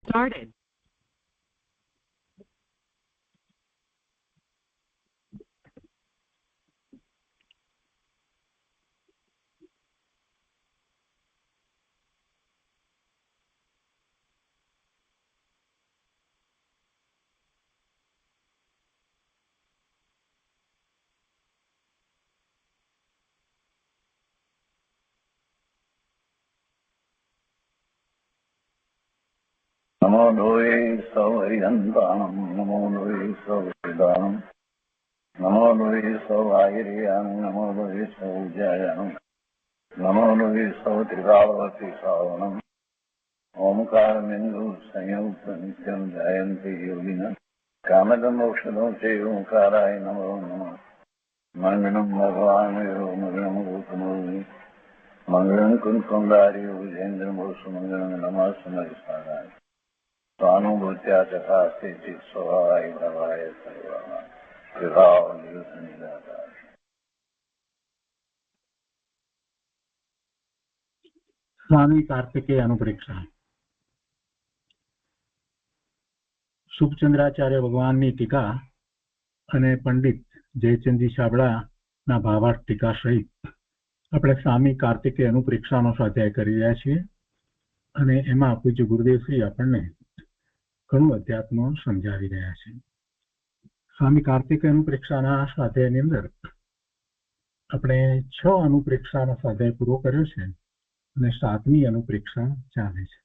started. नमो लोये सौहरिहन्ताणं नमो लोये सौहृदानं नमो लोये सौभागिर्यानं नमो लोये सौज्यायानं नमो लोये सौत्रिकावती सावनं ओंकारमिन्दु संयुक्त नित्यं जयन्ति योगिनः कामदमोक्षदं चैव ओंकाराय नमो नमः मङ्गलं भगवान् मङ्गलं भूतमोहि मङ्गलं कुन्कुण्डारि विजेन्द्रमोसुमङ्गलं नमः समरिसाराय स्वानुभूत्या चकास्ते चित् स्वभावाय भवाय सर्वः विभाव निदाता। स्वामी कार्तिकेय अनुप्रेक्षा શુભચંદ્રાચાર્ય ભગવાનની ટીકા અને પંડિત જયચંદજી શાબળાના ભાવાર્થ ટીકા સહિત આપણે સ્વામી કાર્તિકેય અનુપ્રેક્ષાનો સ્વાધ્યાય કરી રહ્યા છીએ અને એમાં પૂજ્ય ગુરુદેવશ્રી આપણને ઘણું અધ્યાત્મ સમજાવી રહ્યા છે. સ્વામી કાર્તિકેય અનુપ્રેક્ષાના સ્વાધ્યાયની અંદર આપણે 6 અનુપ્રેક્ષાનો સ્વાધ્યાય પૂરો કર્યો છે અને 7મી અનુપ્રેક્ષા ચાલે છે.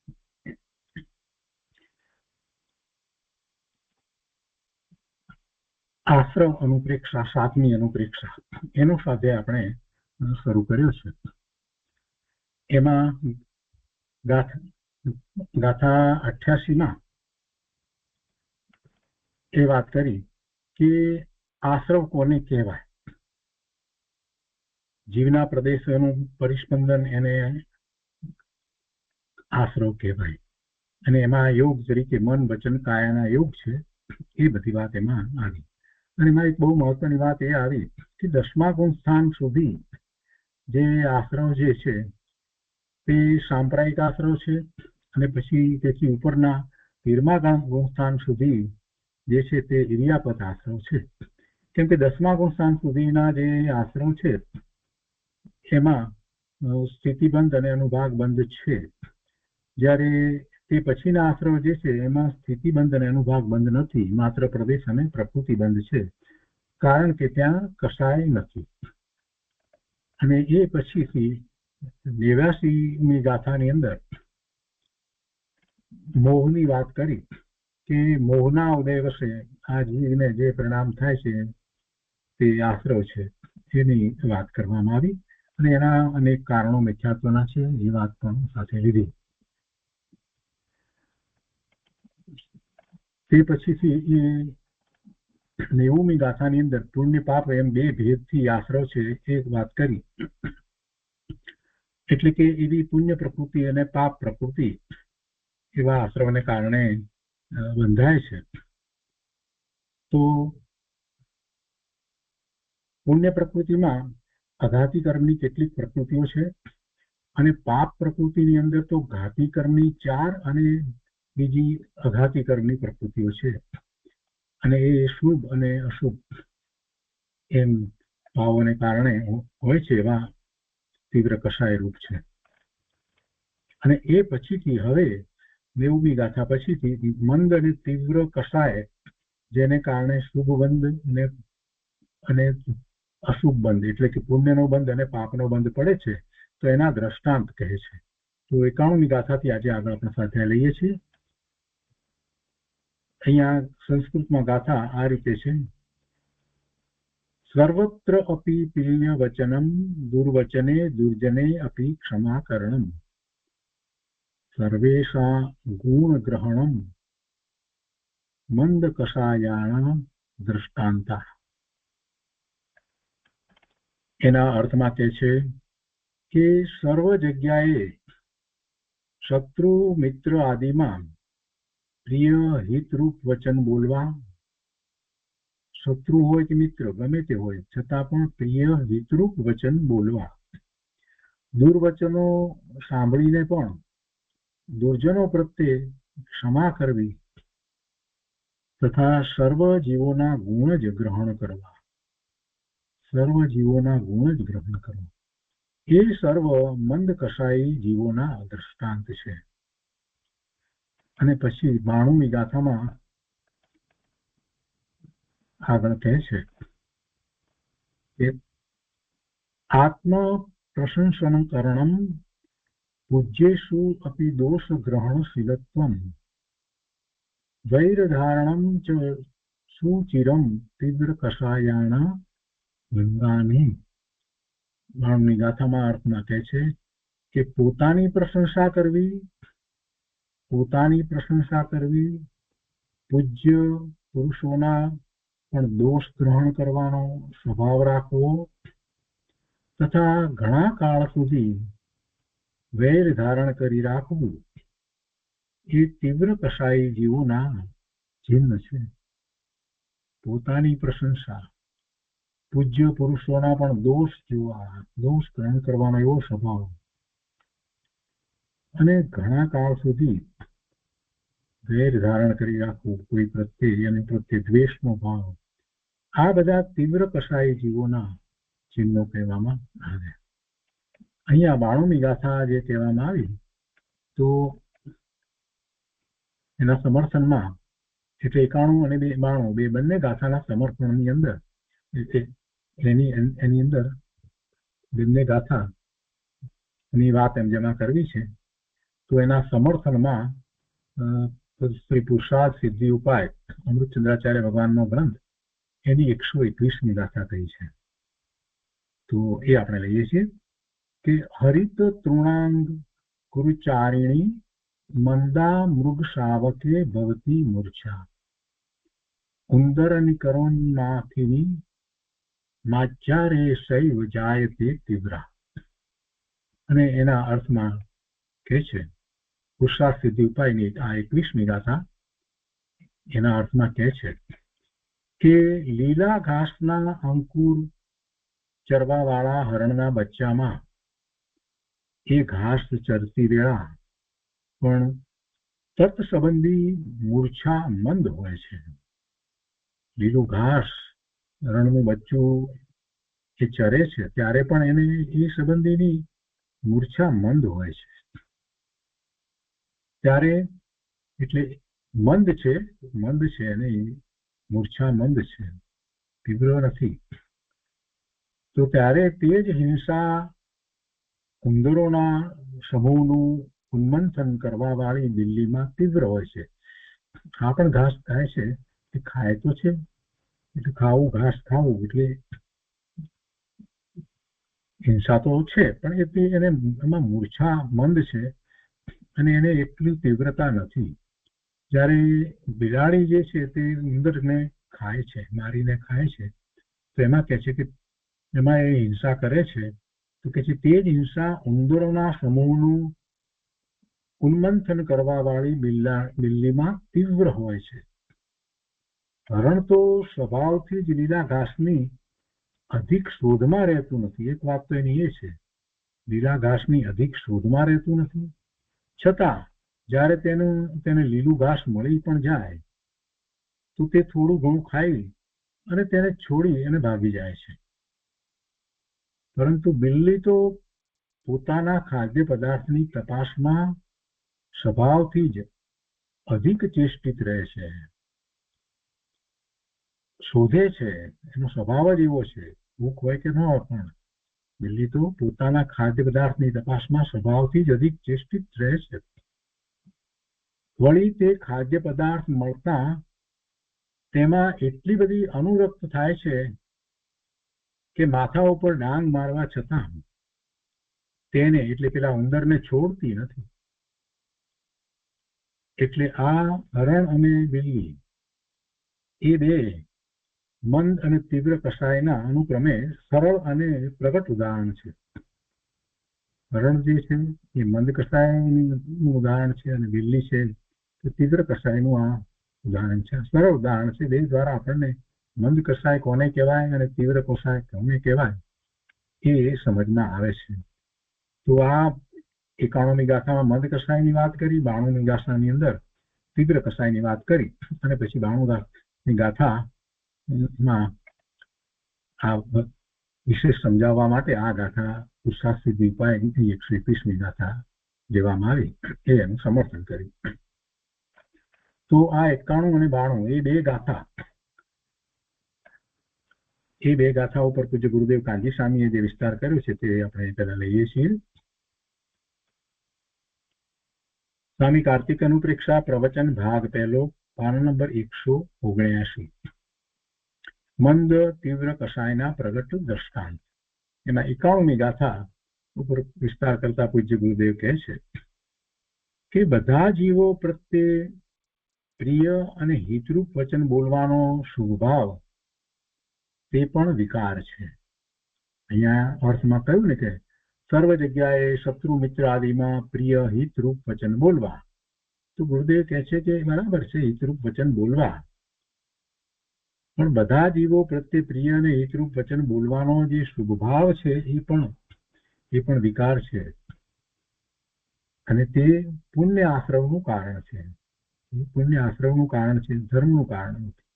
આશ્રમ અનુપ્રેક્ષા 7મી અનુપ્રેક્ષા એનો સ્વાધ્યાય આપણે શરૂ કર્યો છે. એમાં ગાથા 88માં એ વાત કરી કે આશ્રવ કોને કહેવાય. જીવના પ્રદેશોનું પરિસ્પંદન એને આશ્રવ કહેવાય અને એમાં યોગ તરીકે મન વચન કાયાના યોગ છે એ બધી વાત એમાં આવી. અને એમાં એક બહુ મહત્વની વાત એ આવી કે 10મા ગુણ સ્થાન સુધી જે આશ્રવ જે છે તે સાંપ્રદાયિક આશ્રવ છે અને પછી તેથી ઉપરના 13મા ગુણ સ્થાન સુધી જે છે તે ઇરિયાપત આશ્રવ છે. કેમ કે 10મા ગુણ સ્થાન સુધીના જે આશ્રવ છે એમાં સ્થિતિબંધ અને અનુભાગ બંધ છે, જ્યારે તે પછીના આશ્રવ જે છે એમાં સ્થિતિબંધ અને અનુભાગ બંધ નથી, માત્ર પ્રદેશ અને પ્રકૃતિ બંધ છે, કારણ કે ત્યાં કશાય નથી. અને એ પછીથી 89મી ગાથાની અંદર મોહની વાત કરી કે મોહના ઉદય વશે આ જીવને જે પરિણામ થાય છે તે આશ્રવ છે એની વાત કરવામાં આવી અને એના અનેક કારણો મિથ્યાત્વના છે એ વાત પણ સાથે લીધી. તે પછીથી એ 90મી ગાથાની અંદર પુણ્ય પાપ એમ 2 ભેદથી આશ્રવ છે એ વાત કરી. એટલે કે એવી પુણ્ય પ્રકૃતિ અને પાપ પ્રકૃતિ એવા આશ્રવને કારણે બંધાય છે. તો પુણ્ય પ્રકૃતિમાં અઘાતી કર્મની કેટલીક પ્રકૃતિઓ છે અને પાપ પ્રકૃતિની અંદર તો ઘાતી કર્મની 4 અને બીજી અઘાતી કર્મની પ્રકૃતિઓ છે. અને એ શુભ અને અશુભ એમ ભાવોને કારણે હોય છે એવા તીવ્ર કષાય રૂપ છે. અને એ પછીથી હવે 90મી ગાથા પછીથી મંદ અને તીવ્ર કષાય જેને કારણે શુભ બંધ અને અશુભ બંધ એટલે કે પુણ્યનો બંધ અને પાપનો બંધ પડે છે તો એના દ્રષ્ટાંત કહે છે. તો 91મી ગાથાથી આજે આગળ આપણે સ્વાધ્યાય લઈએ છીએ. અહીંયા સંસ્કૃતમાં ગાથા આ રીતે છે. સર્વત્ર અપી પિલ્ય વચનમ દુર્વચને દુર્જને અપી ક્ષમાકરણમ સર્વેષા ગુણ ગ્રહણમ મંદ કષાયાણ દ્રષ્ટાંતા. એના અર્થમાં તે છે કે સર્વ જગ્યાએ શત્રુ મિત્ર આદિમાં પ્રિય હિતરૂપ વચન બોલવા, શત્રુ હોય કે મિત્ર ગમે તે હોય છતાં પણ પ્રિય હિતરૂપ વચન બોલવા, દુર્વચનો સાંભળીને પણ દુર્જનો પ્રત્યે ક્ષમા કરવી તથા સર્વ જીવોના ગુણ જ ગ્રહણ કરવા, સર્વ જીવોના ગુણ જ ગ્રહણ કરવા એ સર્વ મંદ કસાઈ જીવોના દ્રષ્ટાંત છે. અને પછી 92મી ગાથામાં આગળ કહે છે કે આત્મ પ્રશંસન કरणम પૂજ્યેષુ અપી દોષ ગ્રહણશીલત્વમ વૈરધારણમ ચ સુચિરમ તીવ્ર કષાયાણા ગંગાની. 92મી ગાથામાં અર્થમાં કહે છે કે પોતાની પ્રશંસા કરવી, પૂજ્ય પુરુષોના પણ દોષ ગ્રહણ કરવાનો સ્વભાવ રાખવો તથા ઘણા કાળ સુધી વૈર ધારણ કરી રાખવું એ તીવ્ર કસાઈ જીવોના ચિહ્ન છે. પોતાની પ્રશંસા, પૂજ્ય પુરુષોના પણ દોષ જોવા, દોષ ગ્રહણ કરવાનો એવો સ્વભાવ અને ઘણા કાળ સુધી વૈર ધારણ કરી રાખવું કોઈ પ્રત્યે અને પ્રત્યે દ્વેષનો ભાવ, આ બધા તીવ્ર કસાઈ જીવોના ચિહ્નો કહેવામાં આવે. અહીંયા 92મી ગાથા જે કહેવામાં આવી તો એના સમર્થનમાં એટલે 91 અને 92 બે બંને ગાથાના સમર્થનની અંદર એની અંદર બંને ગાથાની વાત એમ જેમાં કરવી છે તો એના સમર્થનમાં શ્રી પુરુષાર્થ સિદ્ધિ ઉપાય અમૃતચંદ્રાચાર્ય ભગવાનનો ગ્રંથ એની 121મી ગાથા કહી છે. તો એ આપણે લઈએ છીએ કે હરિત તૃણાંગ ગુરુચારિણી મંદા મૃગ શાવકે ભવતી મૂર્છા ઉંદરનિકરોન્નાથિની માચ્યારે શૈવ જાયતે તીવ્રા. અને એના અર્થમાં કહે છે પુરુષાર્થ સિદ્ધિ ઉપાયની આ 21મી ગાથા એના અર્થમાં કહે છે કે લીલા ઘાસના અંકુર ચરવાવાળા હરણના બચ્ચામાં એ ઘાસ ચરતી વેળા પણ તત સંબંધી મૂર્છા મંદ હોય છે. લીલું ઘાસ હરણનું બચ્ચું એ ચરે છે ત્યારે પણ એને એ સંબંધીની મૂર્છા મંદ હોય છે. ત્યારે એટલે મંદ છે અને મૂર્છા મંદ છે, તીવ્ર નથી. તો ત્યારે તે જ હિંસા ઉંદરોના સમૂહનું ઉન્મંથન કરવા વાળી બિલ્લીમાં તીવ્ર હોય છે. આ પણ ઘાસ ખાય છે, એ ખાય તો છે એટલે ઘાસ ખાવું એટલે હિંસા તો છે પણ એને એમાં મૂર્છા મંદ છે અને એને એટલી તીવ્રતા નથી. જ્યારે બિલાડી જે છે તે ઉંદરને ખાય છે, મારીને ખાય છે, તો એમાં કહે છે કે એમાં એ હિંસા કરે છે તો કે છે તે જ હિંસા ઉંદરોના સમૂહનું ઉન્મંથન કરવા વાળી બિલ્લીમાં તીવ્ર હોય છે. હરણ તો સ્વભાવથી જ લીલા ઘાસની અધિક શોધમાં રહેતું નથી. એક વાત તો એની એ છે, લીલા ઘાસની અધિક શોધમાં રહેતું નથી, છતાં જ્યારે તેને લીલું ઘાસ મળી પણ જાય તો તે થોડું ઘણું ખાઈ અને તેને છોડી અને ભાગી જાય છે. પરંતુ બિલ્લી તો પોતાના ખાદ્ય પદાર્થની તપાસમાં સ્વભાવથી જ અધિક ચેષ્ટિત રહે છે, શોધે છે, એનો સ્વભાવ જ એવો છે. ભૂખ હોય કે ન હોય પણ બિલ્લી તો પોતાના ખાદ્ય પદાર્થની તપાસમાં સ્વભાવથી જ અધિક ચેષ્ટિત રહે છે. વળી તે ખાદ્ય પદાર્થ મળતા તેમાં એટલી બધી અનુરક્ત થાય છે કે માથા ઉપર ડાંગ મારવા છતાં તેને એટલે પેલા ઉંદરને છોડતી નથી. એટલે આ હરણ અને બિલ્લી એ બે મંદ અને તીવ્ર કસાયના અનુક્રમે સરળ અને પ્રગટ ઉદાહરણ છે. હરણ જે છે એ મંદ કસાયનું ઉદાહરણ છે અને બિલ્લી છે એ તીવ્ર કસાયનું આ ઉદાહરણ છે. સરળ ઉદાહરણ છે. બે દ્વારા આપણને મંદ કસાય કોને કહેવાય અને તીવ્ર કસાય કોને કહેવાય એ સમજમાં આવે છે. તો આ 91મી ગાથામાં મંદ કસાયની વાત કરી, 92મી ગાથાની અંદર તીવ્ર કસાયની વાત કરી અને પછી 92ની ગાથામાં આ વિશેષ સમજાવવા માટે આ ગાથા પુરુષાર્થ સિદ્ધિ ઉપાયની 121મી ગાથા લેવામાં આવી એ એનું સમર્થન કર્યું. તો આ 91 અને 92 એ બે ગાથા ઉપર પૂજ્ય ગુરુદેવ કાંજી સ્વામીએ જે વિસ્તાર કર્યો છે તે આપણે પહેલા લઈએ છીએ. સ્વામી કાર્તિક અનુપ્રેક્ષા પ્રવચન ભાગ પહેલો, પાન નંબર 179. મંદ તીવ્ર કષાયના પ્રગટ દ્રષ્ટાંત. એમાં 91મી ગાથા ઉપર વિસ્તાર કરતા પૂજ્ય ગુરુદેવ કહે છે કે બધા જીવો પ્રત્યે પ્રિય અને હિતરૂપ વચન બોલવાનો શુભભાવ તે પણ વિકાર છે. અહીંયા અર્થમાં કહ્યું ને કે સર્વ જગ્યાએ શત્રુ મિત્ર આદિમાં પ્રિય હિતરૂપ વચન બોલવા. તો ગુરુદેવ કહે છે કે બરાબર છે હિતરૂપ વચન બોલવા, પણ બધા જીવો પ્રત્યે પ્રિય અને હિતરૂપ વચન બોલવાનો જે શુભભાવ છે એ પણ વિકાર છે અને તે પુણ્ય આશ્રવનું કારણ છે. પુણ્ય આશ્રવનું કારણ છે, ધર્મનું કારણ નથી.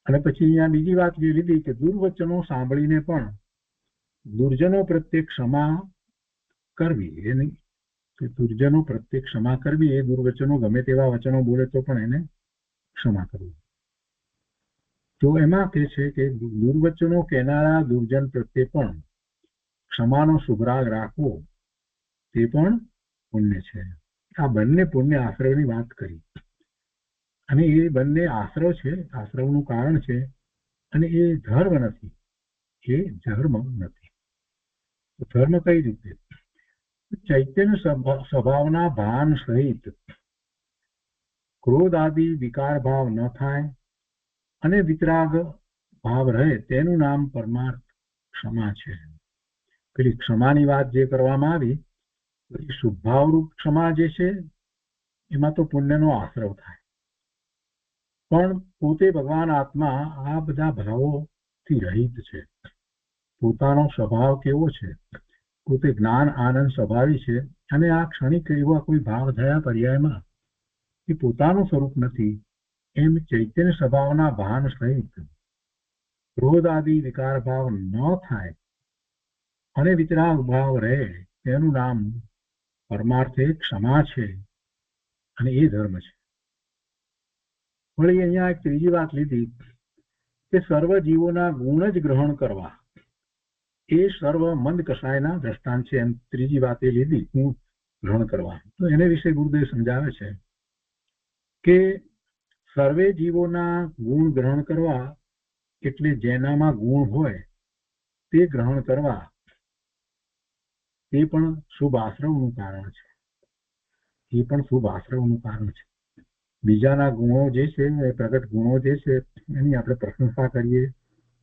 અને પછી અહીંયા બીજી વાત જે લીધી કે દુર્વચનો સાંભળીને પણ દુર્જનો પ્રત્યે ક્ષમા કરવી. એની દુર્જનો પ્રત્યે ક્ષમા કરવી એ દુર્વચનો ગમે તેવા વચનો બોલે તો પણ એને ક્ષમા કરવી. તો એમાં કહે છે કે દુર્વચનો કહેનારા દુર્જન પ્રત્યે પણ ક્ષમાનો શુભરાગ રાખવો તે પણ પુણ્ય છે. આ બંને પુણ્ય આશ્રવની વાત કરી અને એ બંને આશ્રવ છે, આશ્રવનું કારણ છે અને એ ધર્મ નથી, એ ધર્મ નથી. ધર્મ કઈ રીતે? ચૈતન્ય સ્વભાવના ભાન સહિત ક્રોધ આદિ વિકાર ભાવ ન થાય અને વિતરાગ ભાવ રહે તેનું નામ પરમાર્થ ક્ષમા છે. પેલી ક્ષમાની વાત જે કરવામાં આવી, પછી શુભભાવરૂપ ક્ષમા જે છે એમાં તો પુણ્યનો આશ્રવ થાય, પણ પોતે ભગવાન આત્મા આ બધા ભાવોથી રહિત છે. પોતાનો સ્વભાવ કેવો છે? પોતે જ્ઞાન આનંદ સ્વભાવી છે અને આ ક્ષણિક એવા કોઈ ભાવ થયા પર્યાયમાં એ પોતાનું સ્વરૂપ નથી. એમ ચૈતન્ય સ્વભાવના ભાન સહિત ક્રોધ આદિ વિકાર ભાવ ન થાય અને વિતરાગ ભાવ રહે તેનું નામ પરમાર્થે ક્ષમા છે અને એ ધર્મ છે. વળી અહીંયા એક ત્રીજી વાત લીધી કે સર્વ જીવોના ગુણ જ ગ્રહણ કરવા એ સર્વ મંદ કસાયના દ્રષ્ટાંત છે. એમ ત્રીજી વાત એ લીધી, ગુણ ગ્રહણ કરવા. તો એને વિશે ગુરુદેવ સમજાવે છે કે સર્વે જીવોના ગુણ ગ્રહણ કરવા એટલે જેનામાં ગુણ હોય તે ગ્રહણ કરવા તે પણ શુભ આશ્રવનું કારણ છે. એ પણ શુભ આશ્રવનું કારણ છે. બીજાના ગુણો જે છે એ પ્રગટ ગુણો જે છે એની આપણે પ્રશંસા કરીએ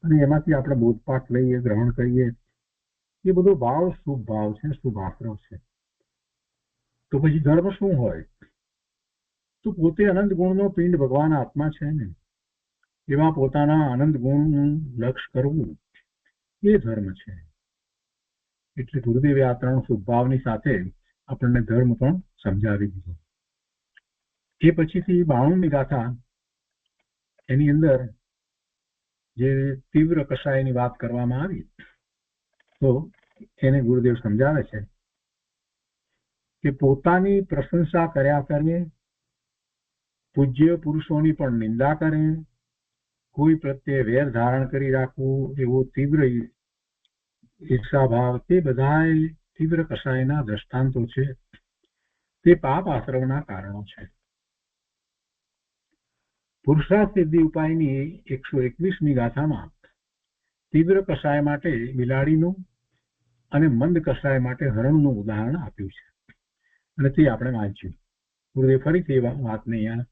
અને એમાંથી આપણે બોધપાઠ લઈએ, ગ્રહણ કરીએ, એ બધો ભાવ શુભ ભાવ છે, શુભ આશ્રવ છે. તો પછી ધર્મ શું હોય? તો પોતે અનંત ગુણનો પિંડ ભગવાન આત્મા છે ને, એવા પોતાના અનંત ગુણનું લક્ષ્ય કરવું એ ધર્મ છે. એટલે ગુરુદેવે આ ત્રણ શુભભાવની સાથે આપણને ધર્મ પણ સમજાવી દીધો. એ પછીથી 92મી ગાથા એની અંદર જે તીવ્ર કષાયની વાત કરવામાં આવી તો એને ગુરુદેવ સમજાવે છે કે પોતાની પ્રશંસા કર્યા કરે, પૂજ્ય પુરુષોની પણ નિંદા કરે, કોઈ પ્રત્યે વેર ધારણ કરી રાખવું એવો તીવ્ર ઈર્ષાભાવ, તે બધા તીવ્ર કષાયના દ્રષ્ટાંતો છે. તે પાપ આશ્રવના કારણો છે. પુરુષાર્થ સિદ્ધિ ઉપાયની 121મી ગાથામાં તીવ્ર કષાય માટે બિલાડીનું અને મંદ કષાય માટે હરણનું ઉદાહરણ આપ્યું છે અને તે આપણે વાંચ્યું. ગુરુદેવ ફરીથી એ વાતને અહીંયા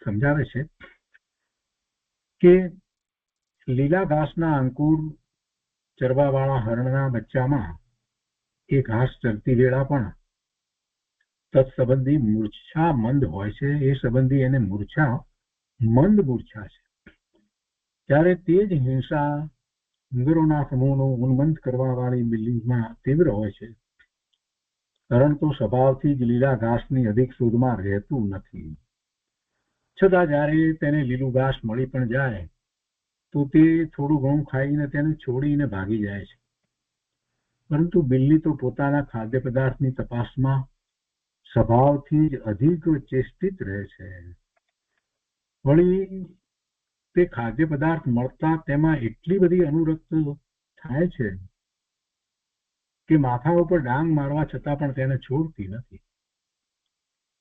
સમજાવે છે કે લીલા ઘાસના અંકુર ચરવાવાળા હરણના બચ્ચામાં એ ઘાસ ચરતી વેળા પણ તત્સંબંધી મૂર્છા મંદ હોય છે. એ સંબંધી એને મૂર્છા મંદ મૂર્છા છે. ત્યારે તે જ હિંસા ઉંદરોના સમૂહનો ઉન્મંત કરવા વાળી બિલ્લીમાં તીવ્ર હોય છે હરણ તો સ્વભાવથી જ લીલા ઘાસની અધિક શોધમાં રહેતું નથી. છતાં જ્યારે તેને લીલું ઘાસ મળી પણ જાય તો તે થોડું ઘણું ખાઈને તેને છોડીને ભાગી જાય છે. પરંતુ બિલ્લી તો પોતાના ખાદ્ય પદાર્થની તપાસમાં સ્વભાવથી જ અધિક ચેષ્ટિત રહે છે. વળી તે ખાદ્ય પદાર્થ મળતા તેમાં એટલી બધી અનુરક્ત થાય છે કે માથા ઉપર ડાંગ મારવા છતાં પણ તેને છોડતી નથી.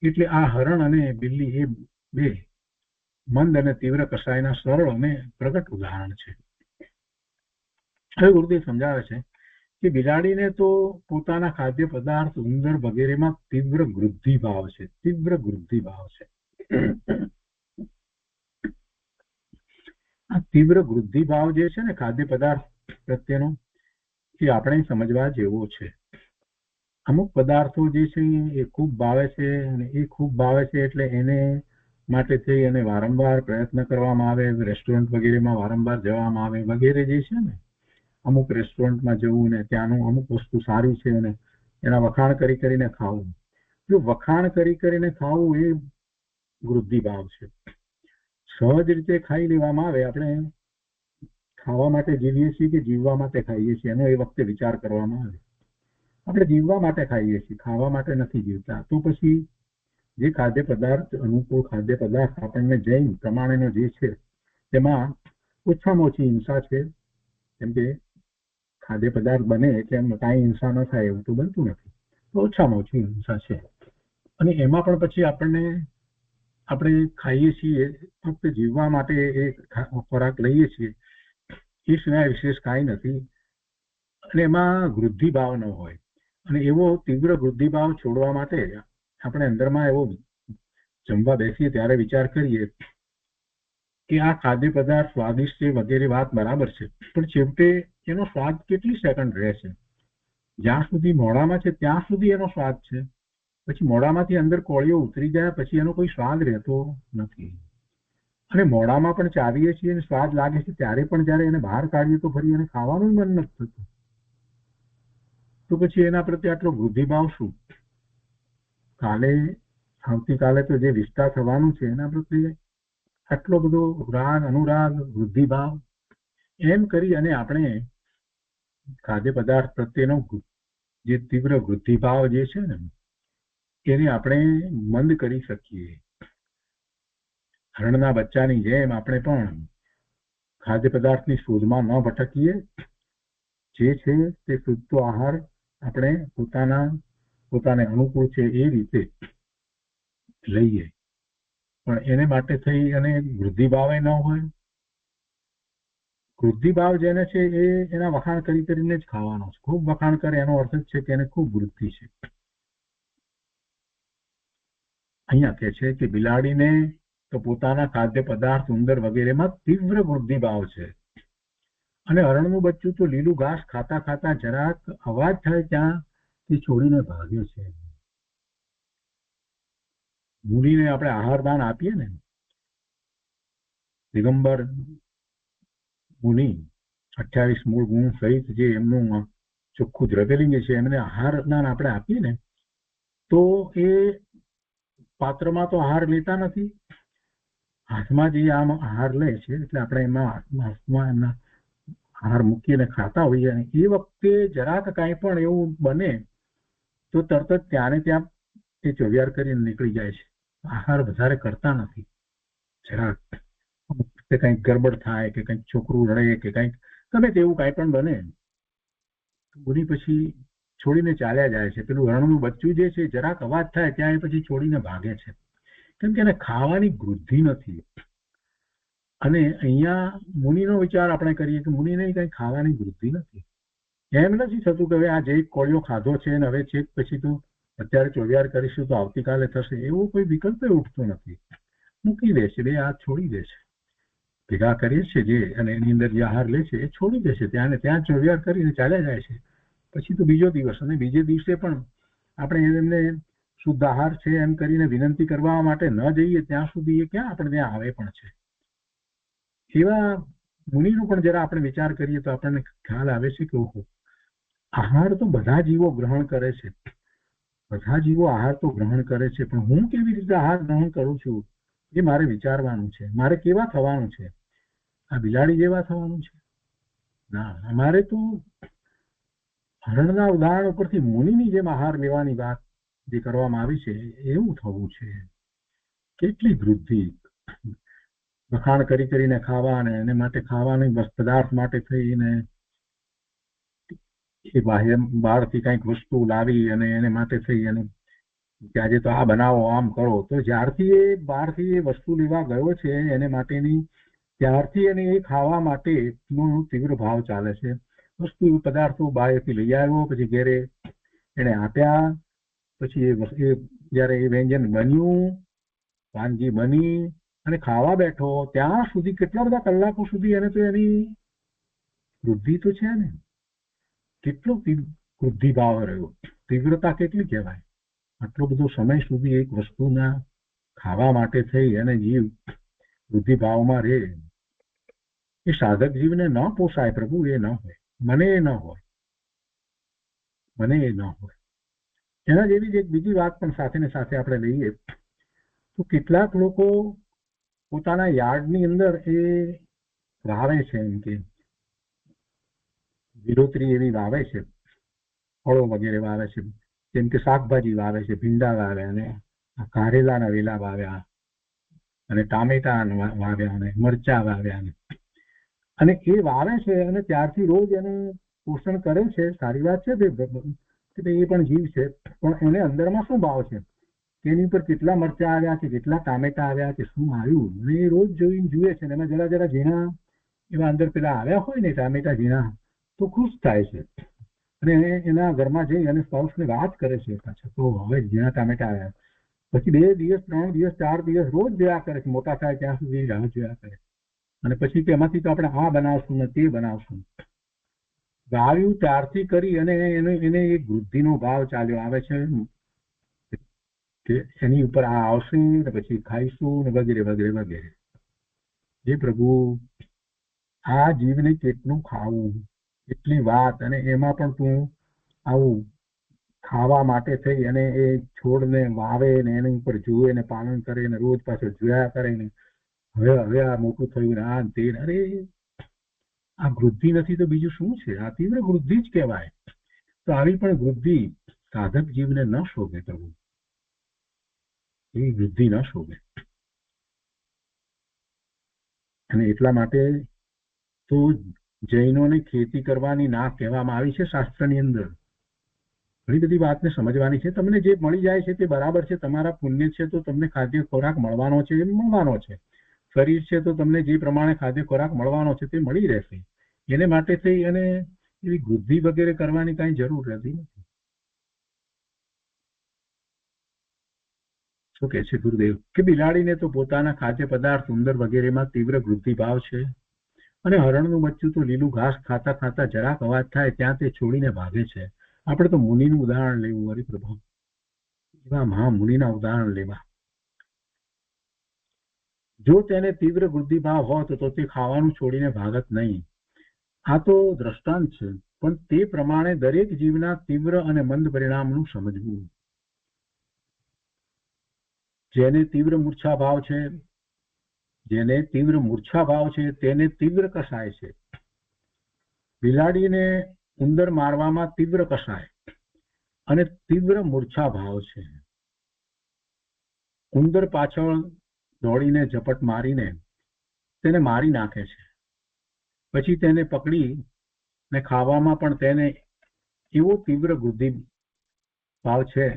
એટલે આ હરણ અને બિલ્લી એ બે મંદ અને તીવ્ર કસાયના સરળ અને પ્રગટ ઉદાહરણ છે. હવે ગુરુદેવ સમજાવે છે કે બિલાડીને તો પોતાના ખાદ્ય પદાર્થ ઉંદર વગેરેમાં તીવ્ર વૃદ્ધિ ભાવ છે. તીવ્ર વૃદ્ધિ ભાવ છે. આ તીવ્ર વૃદ્ધિ ભાવ જે છે ને ખાદ્ય પદાર્થ પ્રત્યેનો, એ આપણે સમજવા જેવો છે. અમુક પદાર્થો જે છે એ ખૂબ ભાવે છે અને એ ખૂબ ભાવે છે એટલે એને માટે થઈ અને વારંવાર પ્રયત્ન કરવામાં આવે, રેસ્ટોરન્ટ વગેરેમાં વારંવાર જવામાં આવે વગેરે જે છે ને, અમુક રેસ્ટોરન્ટમાં જવું ને ત્યાંનું અમુક વસ્તુ સારી છે અને એના વખાણ કરી કરીને ખાવું. જો વખાણ કરી કરીને ખાવું એ વૃદ્ધિ ભાવ છે. સહજ રીતે ખાઈ લેવામાં આવે, આપણે ખાવા માટે જીવીએ છીએ કે જીવવા માટે ખાઈએ છીએ એનો એ વખતે વિચાર કરવામાં આવે. આપણે જીવવા માટે ખાઈએ છીએ, ખાવા માટે નથી જીવતા. તો પછી જે ખાદ્ય પદાર્થ અનુકૂળ ખાદ્ય પદાર્થ આપણને જૈન પ્રમાણેનો જે છે તેમાં ઓછામાં ઓછી હિંસા છે. કેમ કે ખાદ્ય પદાર્થ બને એટલે એમ કાંઈ હિંસા ન થાય એવું તો બનતું નથી. તો ઓછામાં ઓછી હિંસા છે. અને એમાં પણ પછી આપણે ખાઈએ છીએ ફક્ત જીવવા માટે એ ખોરાક લઈએ છીએ, એ સિવાય વિશેષ કાંઈ નથી. અને એમાં વૃદ્ધિ ભાવ ન હોય. અને એવો તીવ્ર વૃદ્ધિ ભાવ છોડવા માટે આપણે અંદરમાં એવો જમવા બેસીએ ત્યારે વિચાર કરીએ કે આ ખાદ્ય પદાર્થ સ્વાદિષ્ટ છે વગેરે વાત બરાબર છે, પણ છેવટે એનો સ્વાદ કેટલી સેકન્ડ રહે છે? જ્યાં સુધી મોઢામાં છે ત્યાં સુધી એનો સ્વાદ છે. પછી મોઢામાંથી અંદર કોળીઓ ઉતરી જાય પછી એનો કોઈ સ્વાદ રહેતો નથી. અને મોઢામાં પણ ચાવીએ છીએ અને સ્વાદ લાગે છે ત્યારે પણ જ્યારે એને બહાર કાઢીએ તો ફરી એને ખાવાનું મન નથી થતું. તો પછી એના પ્રત્યે આટલો વૃદ્ધિભાવ શું? આવતીકાલે તો જે વિસ્તાર થવાનું છે એના પ્રત્યે આટલો બધો રાગ, અનુરાગ, વૃદ્ધિભાવ એમ કરી અને આપણે ખાદ્ય પદાર્થ પ્રત્યેનો જે તીવ્ર વૃદ્ધિભાવ જે છે ને એને આપણે મંદ કરી શકીએ. હરણના બચ્ચાની જેમ આપણે પણ ખાદ્ય પદાર્થની શોધમાં ન ભટકીએ. જે છે તે શુદ્ધ આહાર આપણે પોતાને અનુકૂળ છે એ રીતે લઈએ, પણ એને માટે થઈ અને વૃદ્ધિભાવે ન હોય. વૃદ્ધિભાવ જેને છે એ એના વખાણ કરીને જ ખાવાનો છે. ખૂબ વખાણ કરે એનો અર્થ જ છે કે એને ખૂબ વૃદ્ધિ છે. અહીંયા કહે છે કે બિલાડીને તો પોતાના ખાદ્ય પદાર્થ ઉંદર વગેરેમાં તીવ્ર વૃદ્ધિભાવ છે. અને હરણનું બચ્ચું તો લીલું ઘાસ ખાતા ખાતા જરાક અવાજ થાય ત્યાં તે છોડીને ભાગ્યો છે. મુનિને આપણે આહારદાન આપીએ ને, દિગંબર મુનિ 28 મૂળ ગુણ સહિત જે એમનું ચોખ્ખું દ્રવ્યલિંગ છે એમને આહારદાન આપણે આપીએ ને તો એ પાત્રમાં તો આહાર લેતા નથી, હાથમાં જે આમ આહાર લે છે એટલે આપણે હાથમાં એમના આહાર મૂકીને ખાતા હોઈએ અને એ વખતે જરાક કાંઈ પણ એવું બને તો તરત જ ત્યાં એ ચોવિયાર કરીને નીકળી જાય છે. આહાર વધારે કરતા નથી. જરાક કંઈક ગરબડ થાય કે કંઈક છોકરું રડે કે કંઈક ગમે તેવું કાંઈ પણ બને મુનિ પછી છોડીને ચાલ્યા જાય છે. પેલું હરણનું બચ્ચું જે છે જરાક અવાજ થાય ત્યાં એ પછી છોડીને ભાગે છે, કેમ કે એને ખાવાની વૃદ્ધિ નથી. અને અહીંયા મુનિનો વિચાર આપણે કરીએ કે મુનિને કંઈ ખાવાની વૃદ્ધિ નથી. એમ નથી થતું કે હવે આ જે કોળિયો ખાધો છે ને હવે છેક પછી તો અત્યારે ચોવિયાર કરીશું તો આવતીકાલે થશે, એવો કોઈ વિકલ્પ ઉઠતો નથી. મૂકી દે છે, બે હાથ છોડી દે છે. ભેગા કરીએ છીએ જે અને એની અંદર જે આહાર લે છે એ છોડી દે છે, ત્યાં ચોવિયાર કરીને ચાલ્યા જાય છે. પછી તો બીજો દિવસ અને બીજે દિવસે પણ આપણે એમને શુદ્ધ આહાર છે એમ કરીને વિનંતી કરવા માટે ન જઈએ ત્યાં સુધી એ ક્યાં આપણે ત્યાં આવે પણ છે. એવા મુનિનો પણ જરા આપણે વિચાર કરીએ તો આપણને ખ્યાલ આવે છે કે ઓહો, આહાર તો બધા જીવો ગ્રહણ કરે છે, બધા જીવો આહાર તો ગ્રહણ કરે છે, પણ હું કેવી રીતે આહાર ગ્રહણ કરું છું એ મારે વિચારવાનું છે. મારે કેવા થવાનું છે? આ બિલાડી જેવા થવાનું છે? ના, અમારે તો હરણના ઉદાહરણ ઉપરથી મુનિની જેમ આહાર લેવાની વાત જે કરવામાં આવી છે એવું થવું છે. કેટલી વૃદ્ધિ, વખાણ કરી કરીને ખાવા, અને એને માટે ખાવાની પદાર્થ માટે થઈને એ બહારથી કંઈક વસ્તુ લાવી અને એને માટે થઈ અને કે આજે તો આ બનાવો, આમ કરો. તો જ્યારથી એ બહારથી એ વસ્તુ લેવા ગયો છે એને માટેની, ત્યારથી એને એ ખાવા માટેનો તીવ્ર ભાવ ચાલે છે. વસ્તુ પદાર્થો બહારથી લઈ આવ્યો, પછી ઘેરે એને આપ્યા, પછી એ જયારે એ વ્યંજન બન્યું, વાનગી બની અને ખાવા બેઠો, ત્યાં સુધી કેટલા બધા કલાકો સુધી એને તો એની વૃદ્ધિ તો છે ને, કેટલો વૃદ્ધિ ભાવ રહ્યો, તીવ્રતા કેટલી કહેવાય. આટલો બધો સમય સુધી એક વસ્તુના ખાવા માટે થઈ અને જીવ વૃદ્ધિ ભાવમાં રહે, એ સાધક જીવને ન પોસાય પ્રભુ. એ ન હોય, મને એ ન હોય, મને એ ન હોય. એના જેવી જ એક બીજી વાત પણ સાથે ને સાથે આપણે લઈએ તો કેટલાક લોકો પોતાના યાર્ડની અંદર એ વાવે છે, એમ કે લીલોતરી એવી વાવે છે, ફળો વગેરે વાવે છે, જેમ કે શાકભાજી વાવે છે, ભીંડા વાવ્યા, અને કારેલાના વેલા વાવ્યા, અને ટામેટા વાવ્યા, અને મરચા વાવ્યા, અને એ વાવે છે અને ત્યારથી રોજ એનું પોષણ કરે છે. સારી વાત છે, એ પણ જીવ છે, પણ એને અંદરમાં શું ભાવ છે, તેની ઉપર કેટલા મરચા આવ્યા છે, કેટલા ટામેટા આવ્યા છે, શું આવ્યું, અને એ રોજ જોઈને જુએ છે. એમાં જરા જરા ઝીણા એવા અંદર પેલા આવ્યા હોય ને ટામેટા ઝીણા, તો ખુશ થાય છે, અને એના ઘરમાં જઈ અને સ્પાઉસને વાત કરે છે પાછા, તો હવે ઝીણા ટામેટા આવ્યા. પછી 2 દિવસ 3 દિવસ 4 દિવસ રોજ જોયા કરે છે, મોટા થાય ત્યાં સુધી રાહ જોયા કરે, અને પછી કે એમાંથી તો આપણે આ બનાવશું ને તે બનાવશું. વાવ્યું ત્યારથી કરી અને એને એક વૃદ્ધિનો ભાવ ચાલ્યો આવે છે કે એની ઉપર આ આવશે ને પછી ખાઈશું ને વગેરે વગેરે વગેરે. જે પ્રભુ આ જીવને કેટલું ખાવું, કેટલી વાત, અને એમાં પણ તું આવું ખાવા માટે થઈ અને એ છોડને વાવે ને એની ઉપર જુએ ને પાલન કરે ને રોજ પાછળ જોયા કરે ને હવે આ મોટું થયું ને આ તે. અરે આ વૃદ્ધિ નથી તો બીજું શું છે? આ તીવ્ર વૃદ્ધિ જ કહેવાય. તો આવી પણ વૃદ્ધિ સાધક જીવને ન શોભે પ્રભુ, એ વૃદ્ધિ ન શોભે. અને એટલા માટે તો જૈનોને ખેતી કરવાની ના કહેવામાં આવી છે શાસ્ત્રની અંદર. ઘણી બધી વાતને સમજવાની છે. તમને જે મળી જાય છે તે બરાબર છે, તમારા પુણ્ય છે તો તમને ખાદ્ય ખોરાક મળવાનો છે, એ મળવાનો છે. શરીર છે તો તમને જે પ્રમાણે ખાદ્ય ખોરાક મળવાનો છે તે મળી રહેશે. એને માટે થઈ અને એવી વૃદ્ધિ વગેરે કરવાની કઈ જરૂર રહેતી નથી. શું કે છે ગુરુદેવ કે બિલાડીને તો પોતાના ખાદ્ય પદાર્થ ઉંદર વગેરેમાં તીવ્ર વૃદ્ધિ ભાવ છે, અને હરણનું બચ્ચું તો લીલું ઘાસ ખાતા ખાતા જરાક અવાજ થાય ત્યાં તે છોડીને ભાગે છે. આપણે તો મુનિનું ઉદાહરણ લેવું, હરિપ્રભુ, એવા મહામુનિના ઉદાહરણ લેવા. જો તેને તીવ્ર વૃદ્ધિ ભાવ હોત તો તે ખાવાનું છોડીને ભાગત નહીં. આ તો દ્રષ્ટાંત છે, પણ તે પ્રમાણે દરેક જીવના તીવ્ર અને મંદ પરિણામનું સમજવું. જેને તીવ્ર મૂર્છા ભાવ છે, જેને તીવ્ર મૂર્છા ભાવ છે તેને તીવ્ર કસાય છે. બિલાડીને ઉંદર મારવામાં તીવ્ર કસાય અને તીવ્ર મૂર્છા ભાવ છે. ઉંદર પાછળ દોડીને ઝપટ મારીને તેને મારી નાખે છે, પછી તેને પકડી ને ખાવામાં પણ તેને એવો તીવ્ર વૃદ્ધિ ભાવ છે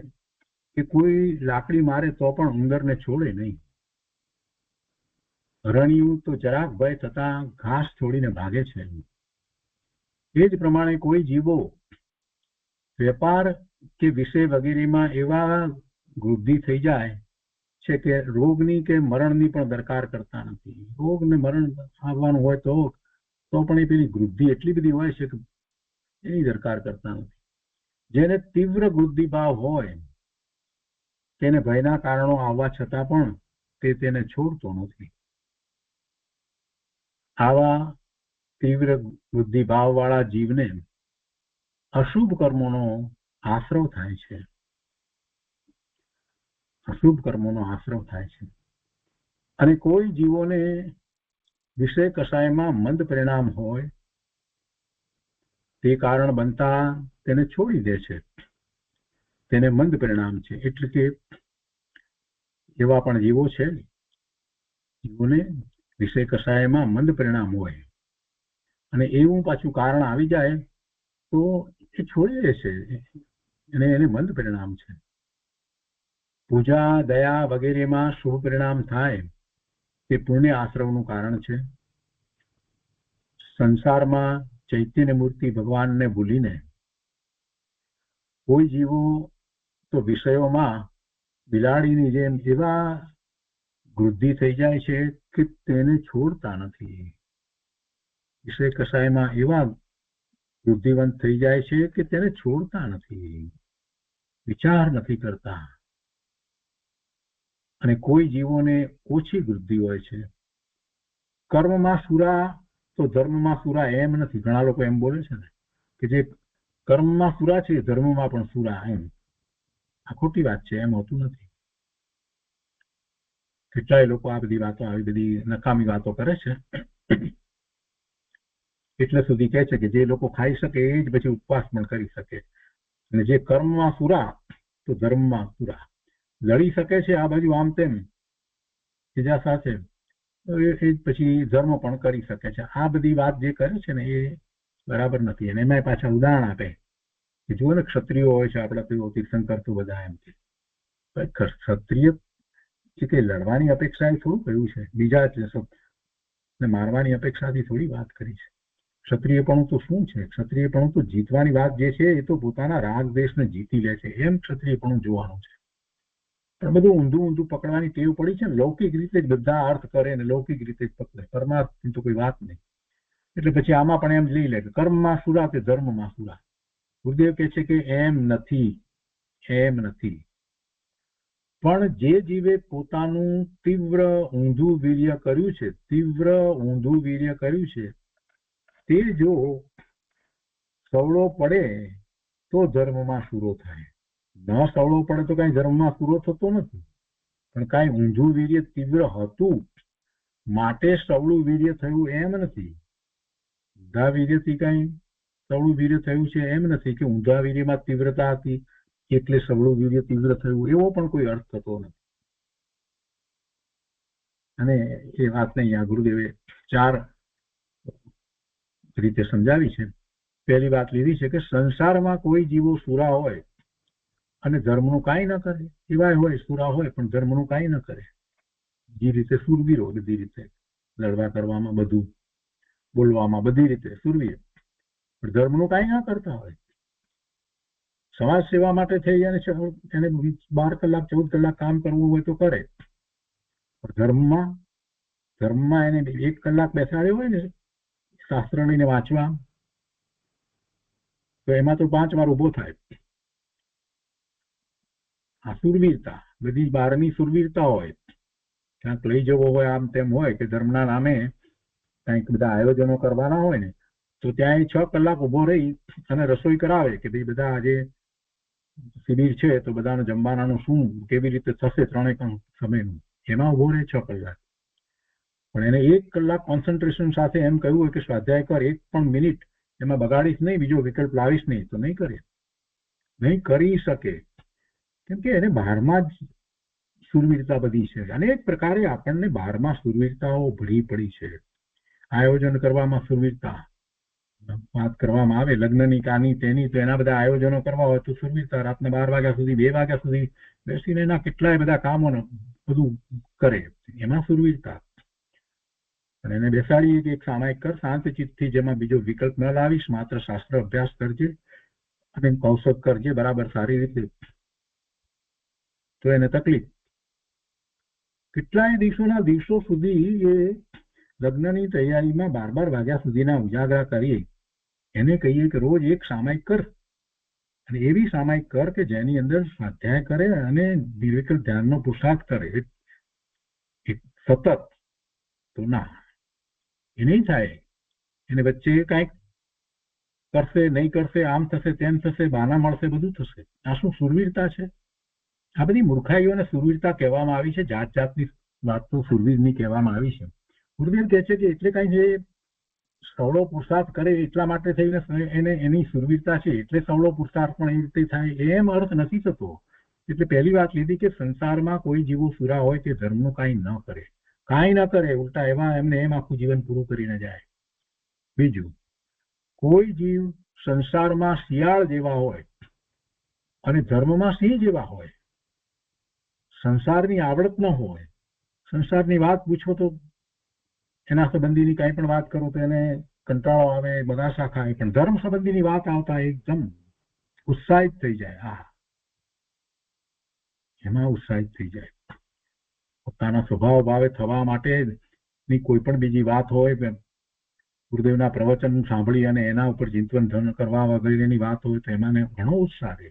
કે કોઈ લાકડી મારે તો પણ ઉંદરને છોડે નહીં. હરણિયું તો જરાક ભય થતા ઘાસ છોડીને ભાગે છે. એ જ પ્રમાણે કોઈ જીવો વેપાર કે વિષય વગેરેમાં એવા વૃદ્ધિ થઈ જાય છે કે રોગની કે મરણની પણ દરકાર કરતા નથી. રોગ ને મરણ આવવાનું હોય તો પણ એ પેલી વૃદ્ધિ એટલી બધી હોય છે કે એની દરકાર કરતા નથી. જેને તીવ્ર વૃદ્ધિ ભાવ હોય તેને ભયના કારણો આવવા છતાં પણ તે તેને છોડતો નથી. આવા તીવ્ર વૃદ્ધિ ભાવ વાળા જીવને અશુભ કર્મોનો આશ્રવ થાય છે. અશુભ કર્મોનો આશ્રવ થાય છે. અને કોઈ જીવોને વિષય કષાયમાં મંદ પરિણામ હોય તે કારણ બનતા તેને છોડી દે છે, તેને મંદ પરિણામ છે. એટલે કે એવા પણ જીવો છે, જીવોને વિષય કષાયમાં મંદ પરિણામ હોય અને એવું પાછું કારણ આવી જાય તો એ છોડી દે છે અને એને મંદ પરિણામ છે. પૂજા દયા વગેરેમાં શુભ પરિણામ થાય તે પુણ્ય આશ્રવનું કારણ છે. સંસારમાં ચૈતન્ય મૂર્તિ ભગવાનને ભૂલીને કોઈ જીવો તો વિષયોમાં બિલાડીની જેમ એવા વૃદ્ધિ થઈ જાય છે કે તેને છોડતા નથી. વિષય કષાયમાં એવા બુદ્ધિવંત થઈ જાય છે કે તેને છોડતા નથી, વિચાર નથી કરતા. અને કોઈ જીવોને ઓછી વૃદ્ધિ હોય છે. કર્મમાં સુરા તો ધર્મમાં સુરા એમ નથી. ઘણા લોકો એમ બોલે છે ને કે જે કર્મમાં સુરા છે ધર્મમાં પણ સુરા, એમ. આ ખોટી વાત છે, એમ હોતું નથી. કેટલાય લોકો આ બધી વાતો, આવી બધી નકામી વાતો કરે છે. એટલે સુધી કહે છે કે જે લોકો ખાઈ શકે એ જ પછી ઉપવાસ પણ કરી શકે, અને જે કર્મમાં સુરા તો ધર્મમાં સુરા. લડી શકે છે આ બાજુ આમ તેમ બીજા સાથે, એ જ પછી ધર્મ પણ કરી શકે છે. આ બધી વાત જે કરે છે ને એ બરાબર નથી. અને એમાં પાછા ઉદાહરણ આપે કે જુઓ ને, ક્ષત્રિયો હોય છે આપણા તો તીર્થંકર તો બધા, એમ કે ક્ષત્રિય કે લડવાની અપેક્ષા એ થોડું કહ્યું છે, બીજા જ મારવાની અપેક્ષાથી થોડી વાત કરી છે. ક્ષત્રિયપણું તો શું છે? ક્ષત્રિયપણું તો જીતવાની વાત જે છે એ તો પોતાના રાગ દેશને જીતી લે છે, એમ ક્ષત્રિયપણું જોવાનું છે. પણ બધું ઊંધું ઊંધું પકડવાની ટેવ પડી છે ને, લૌકિક રીતે જ બધા અર્થ કરે ને લૌકિક રીતે જ પકડે, પરમાર્થની તો કોઈ વાત નહીં. એટલે પછી આમાં પણ એમ લઈ લે કે કર્મમાં સુરા કે ધર્મમાં સુરા. ગુરુદેવ કહે છે કે એમ નથી, એમ નથી. પણ જે જીવે પોતાનું તીવ્ર ઊંધું વીર્ય કર્યું છે, તીવ્ર ઊંધું વીર્ય કર્યું છે, તે જો સવળો પડે તો ધર્મમાં સુરો થાય. ન સવળો પડે તો કઈ ધર્મમાં પૂરો થતો નથી. પણ કઈ ઊંધું વીર્ય તીવ્ર હતું માટે સવળું વીર્ય થયું એમ નથી. ઊંધા વીર્યથી કઈ સવળું વીર્ય થયું છે એમ નથી કે ઊંધા વીર્યમાં તીવ્રતા હતી એટલે સવળું વીર્ય તીવ્ર થયું, એવો પણ કોઈ અર્થ થતો નથી. અને એ વાતને અહીંયા ગુરુદેવે 4 રીતે સમજાવી છે. પહેલી વાત લીધી છે કે સંસારમાં કોઈ જીવો સુરા હોય અને ધર્મનું કાંઈ ન કરે, એવાય હોય સુરા હોય પણ ધર્મનું કાંઈ ન કરે. જે રીતે સુરવીરો, બધી રીતે લડવા કરવામાં, બધું બોલવામાં, બધી રીતે સુરવીર, પણ ધર્મનું કાંઈ ન કરતા હોય. સમાજ સેવા માટે થઈ એને 12 કલાક 14 કલાક કામ કરવું હોય તો કરે, પણ ધર્મમાં એને 1 કલાક બેસાડ્યો હોય ને શાસ્ત્ર લઈને વાંચવા, તો એમાં તો 5 વાર ઉભો થાય. આ સુરવીરતા, બધી બહારની સુરવીરતા હોય, ક્યાંક લઈ જવો હોય, આમ તેમ હોય કે ધર્મના નામે કંઈક બધા આયોજનો કરવાના હોય ને, તો ત્યાં 6 કલાક ઉભો રહી અને રસોઈ કરાવે કે ભાઈ બધા આજે શિબિર છે તો બધાને જમવાનાનું શું, કેવી રીતે થશે, 3 સમયનું, એમાં ઉભો રહે 6 કલાક. પણ એને 1 કલાક કોન્સન્ટ્રેશન સાથે એમ કહ્યું હોય કે સ્વાધ્યાય કર, 1 પણ મિનિટ એમાં બગાડીશ નહીં, બીજો વિકલ્પ લાવીશ નહીં, તો નહીં કરે, નહીં કરી શકે. કેમ કે એને બહારમાં જ સુરવીરતા બધી છે. અનેક પ્રકારે આપણને બહારમાં સુરવીરતાઓ ભળી પડી છે. આયોજન કરવામાં સુરવીરતા, વાત કરવામાં આવે લગ્નની કાની તેની, તો એના બધા આયોજનો કરવા હોય તો સુરવીરતા. રાતના 12 વાગ્યા સુધી, 2 વાગ્યા સુધી બેસીને એના કેટલાય બધા કામો બધું કરે, એમાં સુરવીરતા. પણ એને બેસાડી એક સામાયિક કર શાંત ચિત્તથી, જેમાં બીજો વિકલ્પ ન લાવીશ, માત્ર શાસ્ત્ર અભ્યાસ કરજે અને કૌશક કરજે બરાબર સારી રીતે, તો એને તકલીફ. કેટલાય દિવસો સુધી એ લગ્નની તૈયારીમાં 12 વાગ્યા સુધીના ઉજાગરા કરીએ. એને કહીએ કે રોજ એક સામાયિક કર, અને એવી સામાયિક કર કે જેની અંદર સ્વાધ્યાય કરે અને નિર્વિકલ્પ ધ્યાનનો પુરુષાર્થ કરે સતત, તો ના, એ નહીં થાય. એને વચ્ચે કાંઈક કરશે, નહીં કરશે, આમ થશે, તેમ થશે, બહાના મળશે, બધું થશે. આ શું સુરવીરતા છે? આ બધી મૂર્ખાઈઓને સુરવીરતા કહેવામાં આવી છે. જાત જાતની વાતો સુરવીરની કહેવામાં આવી છે. ગુરુદેવ કહે છે કે એટલે કઈ જે સવળો પુરુષાર્થ કરે એટલા માટે થઈને એને એની સુરવીરતા છે, એટલે સવળો પુરુષાર્થ પણ એ રીતે થાય એમ અર્થ નથી થતો. એટલે પહેલી વાત લીધી કે સંસારમાં કોઈ જીવો સુરા હોય તે ધર્મનું કાંઈ ન કરે, કાંઈ ન કરે, ઉલટા એમાં એમને એમ આખું જીવન પૂરું કરીને જાય. બીજું, કોઈ જીવ સંસારમાં શિયાળ જેવા હોય અને ધર્મમાં સિંહ જેવા હોય, સંસારની આવડત ન હોય, સંસારની વાત પૂછો તો એના સંબંધીની કાંઈ પણ વાત કરો તો એને કંટાળો આવે, બગાસા ખાય, પણ ધર્મ સંબંધીની વાત આવતા એકદમ ઉત્સાહિત થઈ જાય. હા, એમાં ઉત્સાહિત થઈ જાય. પોતાના સ્વભાવ ભાવે થવા માટેની કોઈ પણ બીજી વાત હોય, ગુરુદેવના પ્રવચન સાંભળી અને એના ઉપર ચિંતન ધન કરવા વગેરેની વાત હોય તો એમાં ઘણો ઉત્સાહ રહે.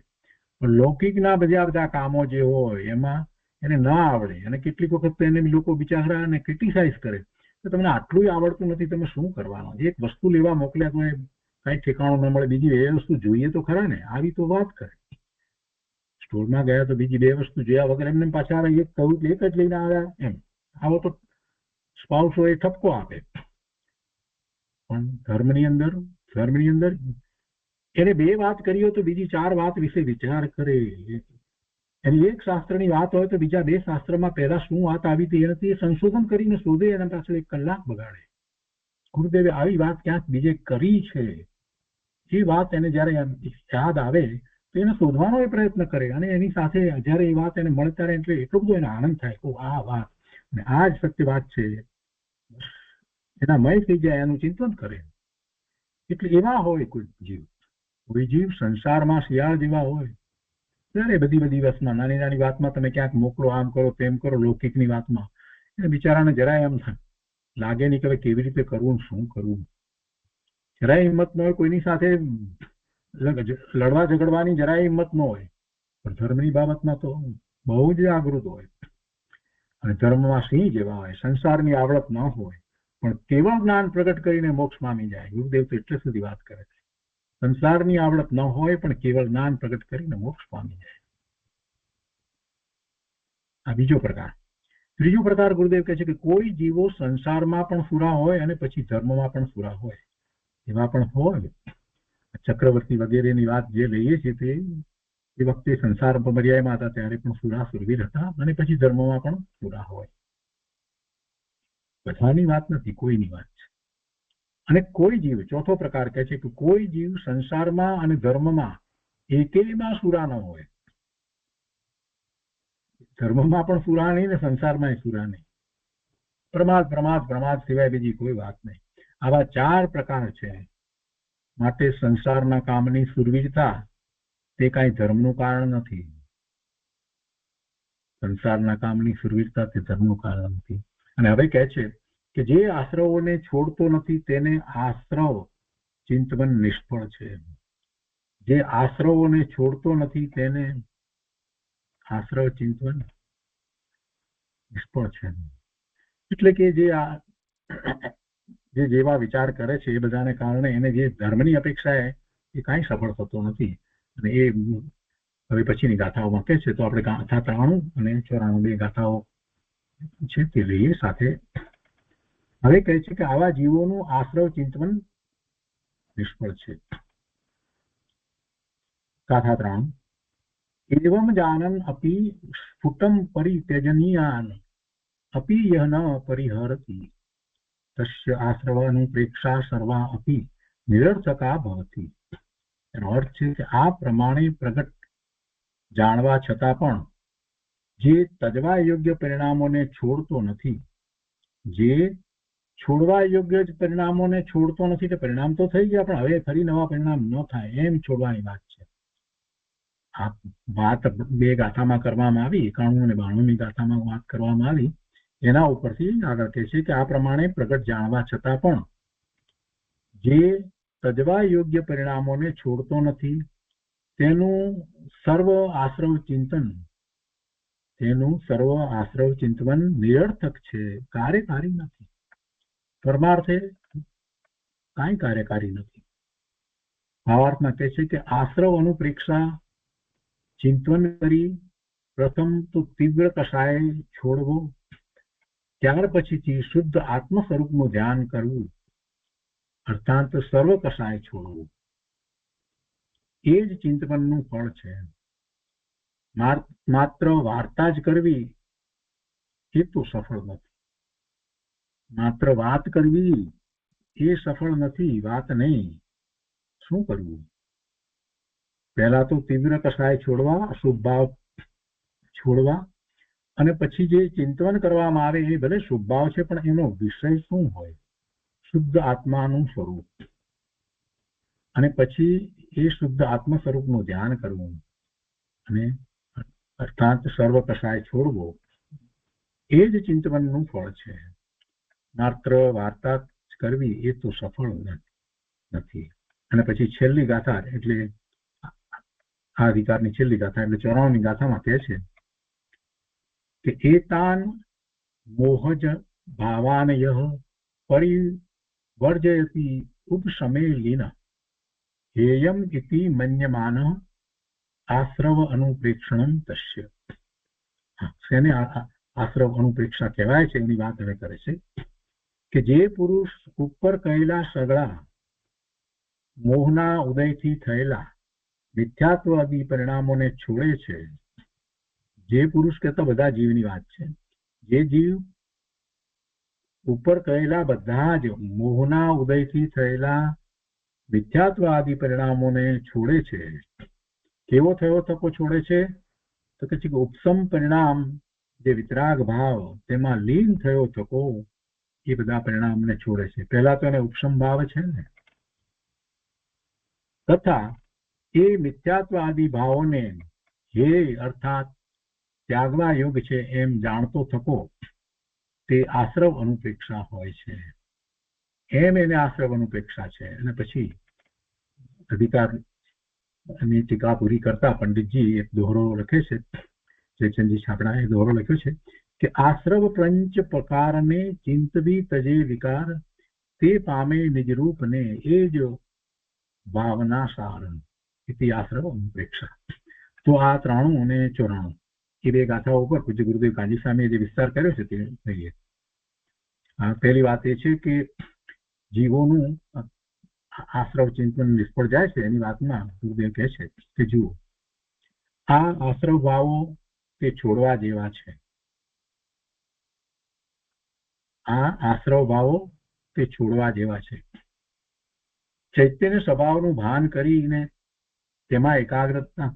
પણ લૌકિકના બધા કામો જે હોય એમાં એને ના આવડે, અને કેટલીક વખત તો એને લોકો બિચારાને ક્રિટિસાઇઝ કરે તો તમને આટલું આવડતું નથી, તમે શું કરવાનું? એક વસ્તુ લેવા મોકલ્યા તો કઈ ઠેકાણું ન મળે, બીજી એ વસ્તુ જોઈએ તો ખરા ને, આવી તો વાત કરે. સ્ટોરમાં ગયા તો બીજી બે વસ્તુ જોયા વગર એમને પાછા એક કહું એક જ લઈને આવ્યા એમ. આવો તો સ્પાઉસો એ ઠપકો આપે. પણ ધર્મની અંદર એને બે વાત કરી હોય તો બીજી ચાર વાત વિશે વિચાર કરે. એની એક શાસ્ત્રની વાત હોય તો બીજા બે શાસ્ત્રમાં પહેલા શું વાત આવી હતી એનાથી સંશોધન કરીને શોધે, એના પાછળ 1 કલાક બગાડે. ગુરુદેવે આવી વાત ક્યાંક બીજે કરી છે એ વાત એને જયારે યાદ આવે તો એને શોધવાનો એ પ્રયત્ન કરે, અને એની સાથે જયારે એ વાત એને મળે ત્યારે એટલે એટલો બધો એને આનંદ થાય કે આ વાત અને આ જ સત્ય વાત છે, એના મય થઈ જાય, એનું ચિંતન કરે. એટલે એવા હોય કોઈ જીવ સંસારમાં શિયાળ જેવા હોય ત્યારે બધી વાતમાં, નાની વાતમાં તમે ક્યાંક મોકલો, આમ કરો તેમ કરો, લૌકિકની વાતમાં એને બિચારાને જરાય એમ લાગે નહીં કે કેવી રીતે કરવું, શું કરવું. જરાય હિંમત ન હોય કોઈની સાથે લડવા ઝઘડવાની, જરાય હિંમત ન હોય. પણ ધર્મની બાબતમાં તો બહુ જ જાગૃત હોય, અને ધર્મમાં સિંહ જેવા હોય, સંસારની આવડત ન હોય પણ કેવળ જ્ઞાન પ્રગટ કરીને મોક્ષ પામી જાય. ગુરુદેવ તો એટલે સુધી વાત કરે છે, સંસારની આવડત ન હોય પણ કેવળ જ્ઞાન પ્રગટ કરીને મોક્ષ પામી જાય. આ બીજો પ્રકાર. ત્રીજો પ્રકાર ગુરુદેવ કહે છે કે કોઈ જીવો સંસારમાં પણ સુરા હોય અને પછી ધર્મમાં પણ સુરા હોય. એવા પણ હોય. ચક્રવર્તી વગેરેની વાત જે લઈએ છીએ તે એ વખતે સંસાર પર્યાયમાં હતા ત્યારે પણ સુરા સુરવીર હતા, અને પછી ધર્મમાં પણ સુરા હોય. બધાની વાત નથી, કોઈની વાત છે. અને કોઈ જીવ, ચોથો પ્રકાર કહે છે કે કોઈ જીવ સંસારમાં અને ધર્મમાં એકેયમાં સુરા ન હોય. ધર્મમાં પણ સુરા નહીં ને સંસારમાં સુરા નહીં. પ્રમાદ સિવાય બીજી કોઈ વાત નહીં. આવા 4 પ્રકાર છે. માટે સંસારના કામની સુરવીરતા તે કાંઈ ધર્મનું કારણ નથી. સંસારના કામની સુરવીરતા તે ધર્મનું કારણ નથી. અને હવે કહે છે કે જે આશ્રવોને છોડતો નથી તેને આશ્રવ ચિંતન નિષ્ફળ છે. જે આશ્રવોને છોડતો નથી તેને આશ્રવ ચિંતન નિષ્ફળ છે. એટલે કે જે જેવા વિચાર કરે છે એ બધાને કારણે એને જે ધર્મની અપેક્ષા એ કાંઈ સફળ થતો નથી. અને એ હવે પછીની ગાથાઓમાં કહે છે, તો આપણે ગાથા 93 અને 94 ગાથાઓ છે તે લઈએ સાથે. હવે કહે છે કે આવા જીવોનું આશ્રવ ચિંતન નિષ્ફળ છે. ગાથા 3. એવમ જાનન અપી સ્ફુટમ પરિત્યજનીયાન અપી યહ ન પરિહરતિ તસ્ય આશ્રવાનુપ્રેક્ષા સર્વા અપી નિરર્થકા ભવતિ. એનો અર્થ છે કે આ પ્રમાણે પ્રગટ જાણવા છતાં પણ જે તજવા યોગ્ય પરિણામોને છોડતો નથી, જે છોડવા યોગ્ય પરિણામોને છોડતો નથી, તો પરિણામ તો થઈ ગયા પણ હવે ફરી નવા પરિણામ ન થાય એમ છોડવાની વાત છે. આ વાત 2 ગાથામાં કરવામાં આવી, 91 અને 92ની ગાથામાં વાત કરવામાં આવી. એના ઉપરથી આગળ કહે છે કે આ પ્રમાણે પ્રગટ જાણવા છતાં પણ જે તજવા યોગ્ય પરિણામોને છોડતો નથી તેનું સર્વ આશ્રવ ચિંતન નિરર્થક છે, કાર્યકારી નથી. પરમાર્થે કાંઈ કાર્યકારી નથી. ભાવાર્થમાં કહે છે કે આશ્રવ અનુપ્રેક્ષા ચિંતન કરી પ્રથમ તો તીવ્ર કષાય છોડવો, ત્યાર પછીથી શુદ્ધ આત્મ સ્વરૂપનું ધ્યાન કરવું, અર્થાત સર્વ કષાય છોડવું. એ જ ચિંતનનું ફળ છે. માત્ર વાર્તા જ કરવી એ તો સફળ નથી. માત્ર વાત કરવી એ સફળ નથી. વાત નહીં, શું કરવું? પહેલા તો તીવ્ર કષાય છોડવા, અશુભ ભાવ છોડવા, અને પછી જે ચિંતન કરવામાં આવે એ ભલે શુભ ભાવ છે, પણ એનો વિષય શું હોય? શુદ્ધ આત્માનું સ્વરૂપ. અને પછી એ શુદ્ધ આત્મ સ્વરૂપનું ધ્યાન કરવું, અને અર્થાત સર્વ કષાય છોડવો. એ જ ચિંતનનું ફળ છે. માત્ર વાર્તા કરવી એ તો સફળ નથી. અને પછી છેલ્લી ગાથા, એટલે આ અધિકારની છેલ્લી ગાથા એટલે 94મી ગાથામાં કહે છે કે એતાન મોહજ ભાવાનય પરિવર્જયતિ ઉપશમેલીન હેયમ ઇતિ મન્યમાન આશ્રવ અનુપ્રેક્ષણમ તસ્ય. શેને આશ્રવ અનુપ્રેક્ષા કહેવાય છે એની વાત હવે કરે છે કે જે પુરુષ ઉપર કહેલા સગળા મોહના ઉદયથી થયેલા મિથ્યાત્વાદી પરિણામોને છોડે છે. જે પુરુષ કહેતા બધા જીવની વાત છે. જે જીવ ઉપર કહેલા બધા જ મોહના ઉદયથી થયેલા મિથ્યાત્વાદી પરિણામોને છોડે છે. કેવો થયો થકો છોડે છે? તો કે ઉપસમ પરિણામ, જે વિતરાગ ભાવ, તેમાં લીન થયો થકો એ બધા પરિણામને છોડે છે. પહેલા તો એને ઉપસમ ભાવ છે ને, તથા એ મિથ્યાત્વ આદિ ભાવોને હે અર્થાત ત્યાગવા યોગ છે એમ જાણતો થકો તે આશ્રવ અનુપેક્ષા હોય છે. એમ એને આશ્રવ અનુપેક્ષા છે. અને પછી અધિકારની ટીકા પૂરી કરતા પંડિતજી એક દોહરો લખે છે, જયચંદજી છાપડાએ દોહરો લખ્યો છે કે આશ્રવ પંચ પ્રકારને ચિંતવી તજે વિકાર, તે પામે નિજ રૂપને એ જ ભાવના સારણ ઇતિ આશ્રવ અનુપેક્ષા. તો આ 93 અને 94 એ બે ગાથાઓ ઉપર પૂજ્ય ગુરુદેવ કાંજી સ્વામીએ જે વિસ્તાર કર્યો છે તે જોઈએ. પહેલી વાત એ છે કે જીવોનું આશ્રવ ચિંતન નિષ્ફળ જાય છે. એની વાતમાં ગુરુદેવ કહે છે કે જુઓ, આ આશ્રવ ભાવો તે છોડવા જેવા છે. આ આશ્રવ ભાવો તે છોડવા જેવા છે. ચૈતન્ય સ્વભાવનું ભાન કરીને તેમાં એકાગ્રતા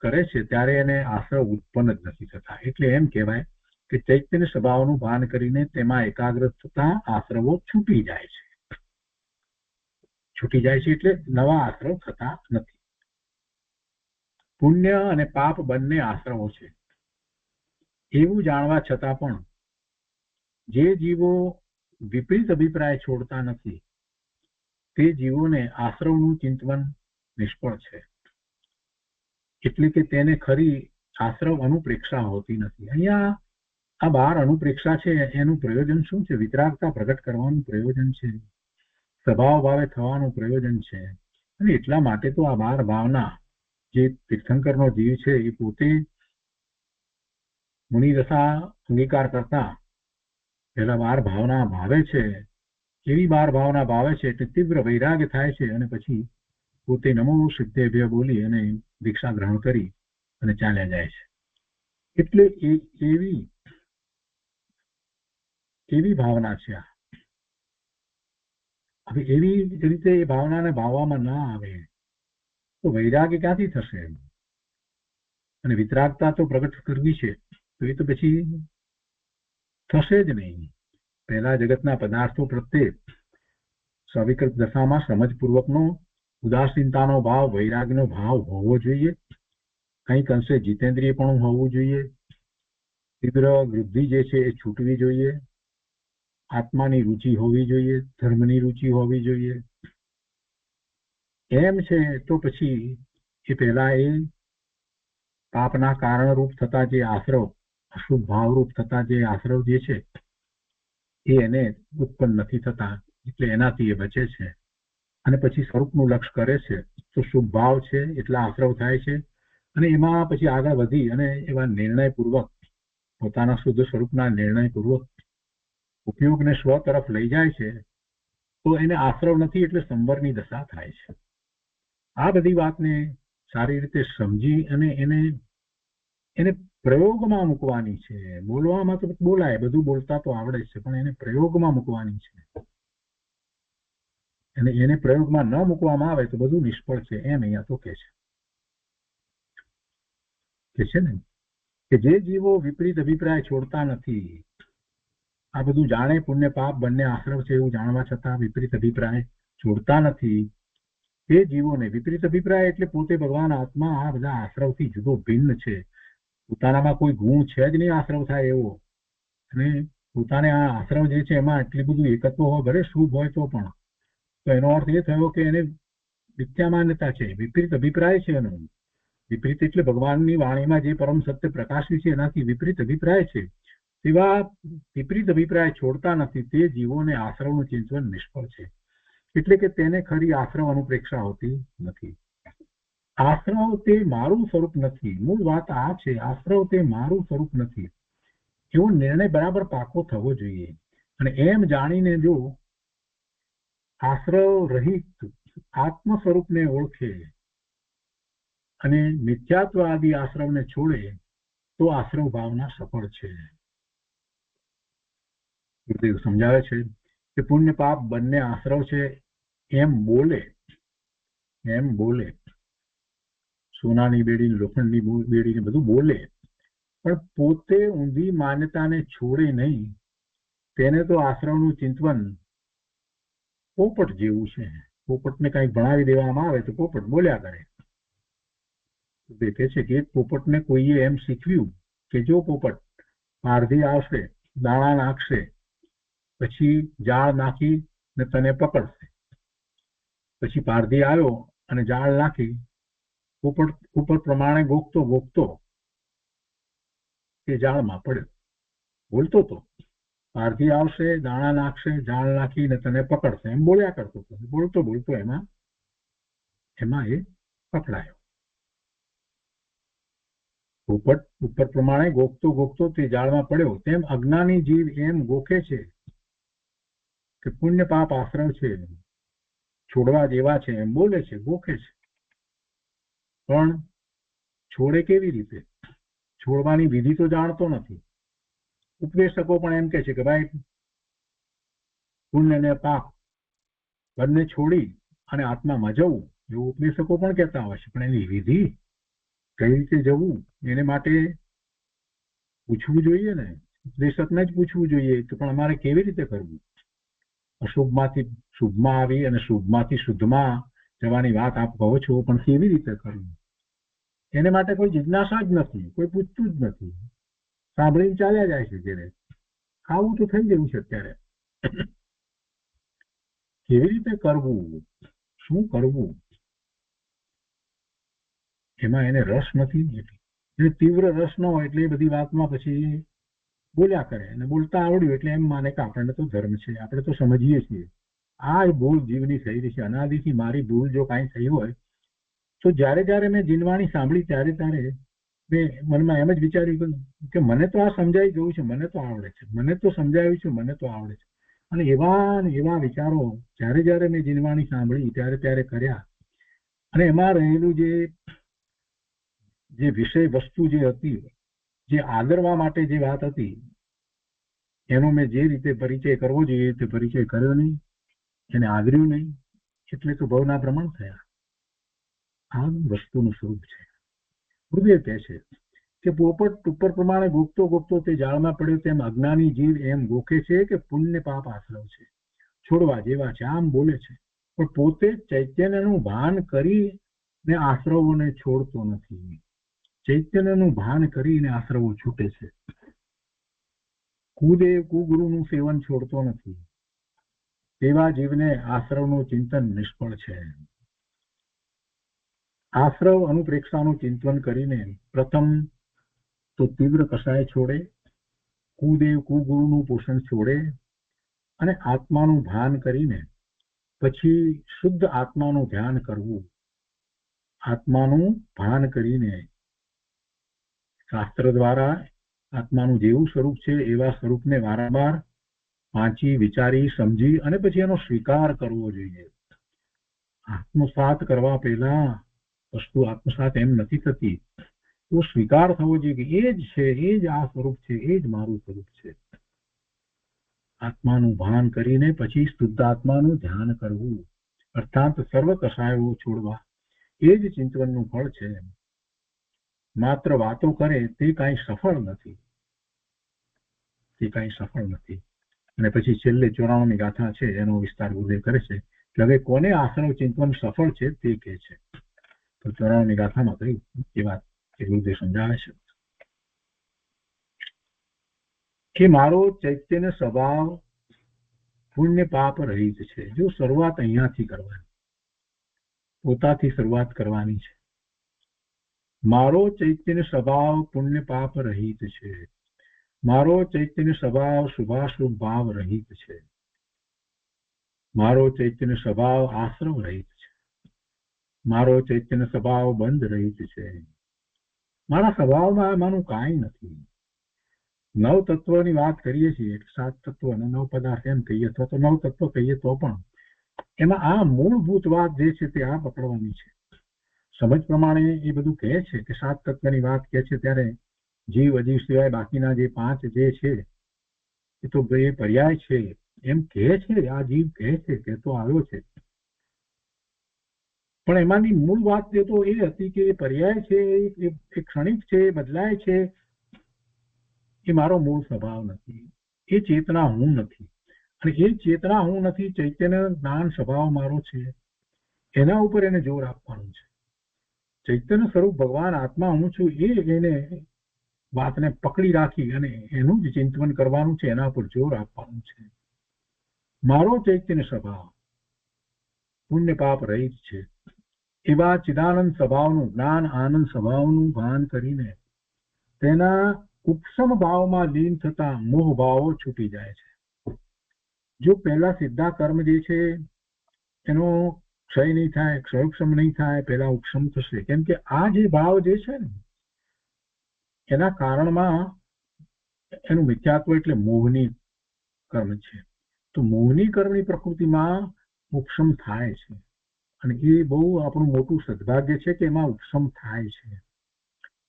કરે છે ત્યારે એને આશ્રવ ઉત્પન્ન જ નથી થતા. એટલે એમ કહેવાય કે ચૈતન્ય સ્વભાવનું ભાન કરીને તેમાં એકાગ્ર થતા આશ્રવો છૂટી જાય છે. છૂટી જાય છે એટલે નવા આશ્રવ થતા નથી. પુણ્ય અને પાપ બંને આશ્રવો છે એવું જાણવા છતાં પણ જે જીવો વિપરીત અભિપ્રાય છોડતા નથી તે જીવોને આશ્રવનું ચિંતન નિષ્ફળ છે. એટલે કે તેને ખરી આશ્રવ અનુપ્રેક્ષા હોતી નથી. અહીંયા આ 12 અનુપ્રેક્ષા છે એનું પ્રયોજન શું છે? વિતરાગતા પ્રગટ કરવાનું પ્રયોજન છે, સ્વભાવ ભાવે થવાનું પ્રયોજન છે. અને એટલા માટે તો આ 12 ભાવના જે તીર્થંકરનો જીવ છે એ પોતે મુનિદશા અંગીકાર કરતા પહેલા 12 ભાવના ભાવે છે. એવી 12 ભાવના ભાવે છે એટલે તીવ્ર વૈરાગ્ય થાય છે અને પછી પોતે નમો સિદ્ધેભ્ય બોલી અને દીક્ષા ગ્રહણ કરી અને ચાલ્યા જાય છે. એટલે એવી ભાવના છે આ. હવે એવી રીતે એ ભાવનાને ભાવવામાં ના આવે તો વૈરાગ્ય ક્યાંથી થશે? અને વિતરાગતા તો પ્રગટ કરવી છે તો એ તો પછી થશે જ નહીં. પહેલા જગતના પદાર્થો પ્રત્યે સવિકલ્પ દશામાં સમજપૂર્વકનો ઉદાસીનતાનો ભાવ, વૈરાગ્યનો ભાવ હોવો જોઈએ. કંઈક અંશે જીતેન્દ્રિય પણ હોવું જોઈએ. તીવ્ર વૃદ્ધિ જે છે એ છૂટવી જોઈએ. આત્માની રુચિ હોવી જોઈએ, ધર્મની રુચિ હોવી જોઈએ. એમ છે તો પછી એ પહેલા એ પાપના કારણરૂપ થતા જે આશ્રવ, અશુભ ભાવરૂપ થતા જે આશ્રવ જે છે એ એને ઉત્પન્ન નથી થતા, એટલે એનાથી એ બચે છે. અને પછી સ્વરૂપનું લક્ષ્ય કરે છે તો શુભ ભાવ છે એટલા આશ્રવ થાય છે, અને એમાં પછી આગળ વધી અને એવા નિર્ણયપૂર્વક પોતાના શુદ્ધ સ્વરૂપના નિર્ણયપૂર્વક ઉપયોગને સ્વ તરફ લઈ જાય છે, તો એને આશ્રવ નથી એટલે સંવરની દશા થાય છે. આ બધી વાતને સારી રીતે સમજી અને એને પ્રયોગમાં મૂકવાની છે. બોલવામાં તો બોલાય, બધું બોલતા તો આવડે છે, પણ એને પ્રયોગમાં મૂકવાની છે. અને એને પ્રયોગમાં ન મૂકવામાં આવે તો બધું નિષ્ફળ છે, એમ અહીંયા તો કે છે ને કે જે જીવો વિપરીત અભિપ્રાય છોડતા નથી, આ બધું જાણે પુણ્ય પાપ બંને આશ્રવ છે એવું જાણવા છતાં વિપરીત અભિપ્રાય છોડતા નથી, તે જીવોને વિપરીત અભિપ્રાય એટલે પોતે ભગવાન આત્મા આ બધા આશ્રવથી જુદો ભિન્ન છે. પોતાનામાં કોઈ ગુણ છે જ નહીં આશ્રવ થાય એવો, અને પોતાને આ આશ્રવ જે છે એમાં એટલી બધું એકત્વ હોય, ભલે શુભ હોય તો પણ, તો એનો અર્થ એ થયો કે એને મિથ્યા માન્યતા છે, વિપરીત અભિપ્રાય છે એનો. વિપરીત એટલે ભગવાનની વાણીમાં જે પરમ સત્ય પ્રકાશી છે એનાથી વિપરીત અભિપ્રાય છે. તેવા વિપરીત અભિપ્રાય છોડતા નથી, તે જીવોને આશ્રવનું ચિંતન નિષ્ફળ છે. એટલે કે તેને ખરી આશ્રવ અનુપ્રેક્ષા હોતી નથી. આશ્રવ તે મારું સ્વરૂપ નથી, મૂળ વાત આ છે. આશ્રવ તે મારું સ્વરૂપ નથી એવો નિર્ણય બરાબર પાકો થવો જોઈએ. અને એમ જાણીને જો આશ્રવ રહિત આત્મ સ્વરૂપને ઓળખે અને મિથ્યાત્વ આદિ આશ્રવને છોડે તો આશ્રવ ભાવના સફળ છે. ગુરુદેવ સમજાવે છે કે પુણ્ય પાપ બંને આશ્રવ છે એમ બોલે, સોનાની બેડી, લોખંડની બેડીને બધું બોલે, પણ પોતે ઊંધી માન્યતાને છોડે નહીં. તેને તો આશ્રવનું ચિંતન પોપટ જેવું છે. પોપટને કંઈક ભણાવી દેવામાં આવે તો પોપટ બોલ્યા કરે. કહે છે કે પોપટને કોઈએ એમ શીખવ્યું કે જો પોપટ પારધી આવશે, દાણા નાખશે, પછી જાળ નાખી ને તને પકડશે. પછી પારધી આવ્યો અને જાળ નાખી, પોપટ ઉપર પ્રમાણે ગોખતો એ જાળમાં પડ્યો. બોલતો તો પારધી આવશે, દાણા નાખશે, જાળ નાખીને તને પકડશે, એમ બોલ્યા કરતો હતો. બોલતો એમાં એ પકડાયો. પોપટ ઉપર પ્રમાણે ગોખતો તે જાળમાં પડ્યો. તેમ અજ્ઞાની જીવ એમ ગોખે છે કે પુણ્ય પાપ આશ્રવ છે, છોડવા જેવા છે, એમ બોલે છે, ગોખે છે, પણ છોડે કેવી રીતે? છોડવાની વિધિ તો જાણતો નથી. ઉપદેશકો પણ એમ કે છે કે ભાઈ પુણ્ય અને પાપ બંને છોડી અને આત્મામાં જવું, એવું ઉપદેશકો પણ કહેતા હોય છે. પણ એની વિધિ કઈ રીતે જવું એને માટે પૂછવું જોઈએ ને, ઉપદેશકને જ પૂછવું જોઈએ કે પણ અમારે કેવી રીતે કરવું? અશુભમાંથી શુભમાં આવી અને શુભમાંથી શુદ્ધમાં જવાની વાત આપ કહો છો, પણ કેવી રીતે કરવું? એને માટે કોઈ જિજ્ઞાસા જ નથી, કોઈ પૂછતું જ નથી, સાંભળીને ચાલ્યા જાય છે. ઘેરે આવું તો થઈ ગયું છે અત્યારે. કેવી રીતે કરવું, શું કરવું, એમાં એને રસ નથી. એટલે તીવ્ર રસ ન હોય એટલે એ બધી વાતમાં પછી બોલ્યા કરે, અને બોલતા આવડ્યું એટલે એમ માને કે આપણને તો ધર્મ છે, આપણે તો સમજીએ છીએ. આ ભૂલ જીવની થઈ રહી છે. અનાદિથી મારી ભૂલ જો કાંઈ થઈ હોય તો જ્યારે મેં જીનવાણી સાંભળી ત્યારે મેં મનમાં એમ જ વિચાર્યું કે મને તો આ સમજાઈ ગયું છે, મને તો આવડે છે, મને તો સમજાવ્યું છે, મને તો આવડે છે. અને એવા વિચારો જ્યારે મેં જીનવાણી સાંભળી ત્યારે કર્યા. અને એમાં રહેલું જે વિષય વસ્તુ જે હતી, જે આદરવા માટે જે વાત હતી, એનો મેં જે રીતે પરિચય કરવો જોઈએ એ રીતે પરિચય કર્યો નહીં, એને આદર્યું નહીં, એટલે તો ભવના ભ્રમણ થયા. આ વસ્તુનું સ્વરૂપ છે. ગુરુદેવ કહે છે કે પોપટ ઉપર પ્રમાણે ગોખતો તે જાળમાં પડ્યો, તેમ અજ્ઞાની જીવ એમ ગોખે છે કે પુણ્ય પાપ આશ્રવ છે, છોડવા જેવા છે, આમ બોલે છે, પણ પોતે ચૈતન્યનું ભાન કરીને આશ્રવોને છોડતો નથી. ચૈતન્યનું ભાન કરીને આશ્રવો છૂટે છે. કુદેવ કુગુરુનું સેવન છોડતો નથી. તેવા જીવને આશ્રવનું ચિંતન નિષ્ફળ છે. આશ્રવ અનુપ્રેક્ષાનું ચિંતન કરીને પ્રથમ તો તીવ્ર કસાય છોડે, કુદેવ કુગુરુનું પોષણ છોડે, અને આત્માનું ભાન કરીને પછી શુદ્ધ આત્માનું ધ્યાન કરવું. આત્માનું ભાન કરીને શાસ્ત્ર દ્વારા આત્માનું જેવું સ્વરૂપ છે એવા સ્વરૂપને વારંવાર વાંચી વિચારી સમજી અને પછી એનો સ્વીકાર કરવો જોઈએ. આત્મસાત કરવા પહેલા વસ્તુ આત્મસાત એમ નથી થતી, તો સ્વીકાર થવો જોઈએ કે એ જ છે, એ જ આ સ્વરૂપ છે, એ જ મારું સ્વરૂપ છે. આત્માનું ભાન કરીને પછી શુદ્ધ આત્માનું ધ્યાન કરવું, અર્થાત સર્વ કસાયો છોડવા, એ જ ચિંતવનનું ફળ છે. માત્ર વાતો કરે તે કાંઈ સફળ નથી, તે કાંઈ સફળ નથી. અને પછી છેલ્લે 94મી ગાથા છે એનો વિસ્તાર ગુરુદેવ કરે છે કે હવે કોને આશ્રવ ચિંતવન સફળ છે તે કહે છે. તો 94મી ગાથામાં કહ્યું એ વાત ગુરુદેવ સમજાવે છે કે મારો ચૈતન્ય સ્વભાવ પુણ્ય પાપ રહિત છે. જો શરૂઆત અહીંયાથી કરવાની, પોતાથી શરૂઆત કરવાની છે. મારો ચૈતન્ય સ્વભાવ પુણ્ય પાપ રહિત છે. મારો ચૈતન્ય સ્વભાવ શુભાશુભ ભાવ રહિત છે. મારો ચૈતન્ય સ્વભાવ આશ્રવ રહિત છે. મારો ચૈતન્ય સ્વભાવ બંધ રહિત છે. મારા સ્વભાવમાં આમાંનું કાંઈ નથી. 9 તત્વની વાત કરીએ છીએ, 7 તત્વ અને 9 પદાર્થ એમ કહીએ અથવા તો 9 તત્વ કહીએ તો પણ એમાં આ મૂળભૂત વાત જે છે તે આ પકડવાની છે. સમજ પ્રમાણે એ બધું કહે છે કે 7 તત્વની વાત કહે છે ત્યારે જીવ અજીવ સિવાય બાકીના જે 5 જે છે એ તો એ પર્યાય છે એમ કહે છે. આ જીવ કહે છે કે તો આવ્યો છે, પણ એમાંની મૂળ વાત તો એ હતી કે પર્યાય છે, એ ક્ષણિક છે, બદલાય છે, એ મારો મૂળ સ્વભાવ નથી. એ ચેતના હું નથી. અને એ ચેતના હું નથી, ચૈતન્ય જ્ઞાન સ્વભાવ મારો છે, એના ઉપર એને જોર આપવાનું છે. ચૈતન્ય સ્વરૂપ ભગવાન આત્મા હું છું, એને વાતને પકડી રાખી અને એનું જ ચિંતન કરવાનું છે, એના ઉપર જોર આપવાનું છે. મારો ચૈતન્ય સ્વભાવ પુણ્ય પાપ રહિત છે. એવા ચિદાનંદ સ્વભાવનું, જ્ઞાન આનંદ સ્વભાવનું ભાન કરીને તેના ઉપસમ ભાવમાં લીન થતા મોહ ભાવો છૂટી જાય છે. જો પહેલા સીધા કર્મ જે છે એનો ક્ષય નહીં થાય, ક્ષયોક્ષમ નહીં થાય, પહેલા ઉપસમ થશે. કેમ કે આ જે ભાવ જે છે ને એના કારણમાં એનું મિથ્યાત્વ એટલે મોહની કર્મ છે. તો મોહની કર્મની પ્રકૃતિમાં ઉપસમ થાય છે અને એ બહુ આપણું મોટું સદભાગ્ય છે કે એમાં ઉપસમ થાય છે.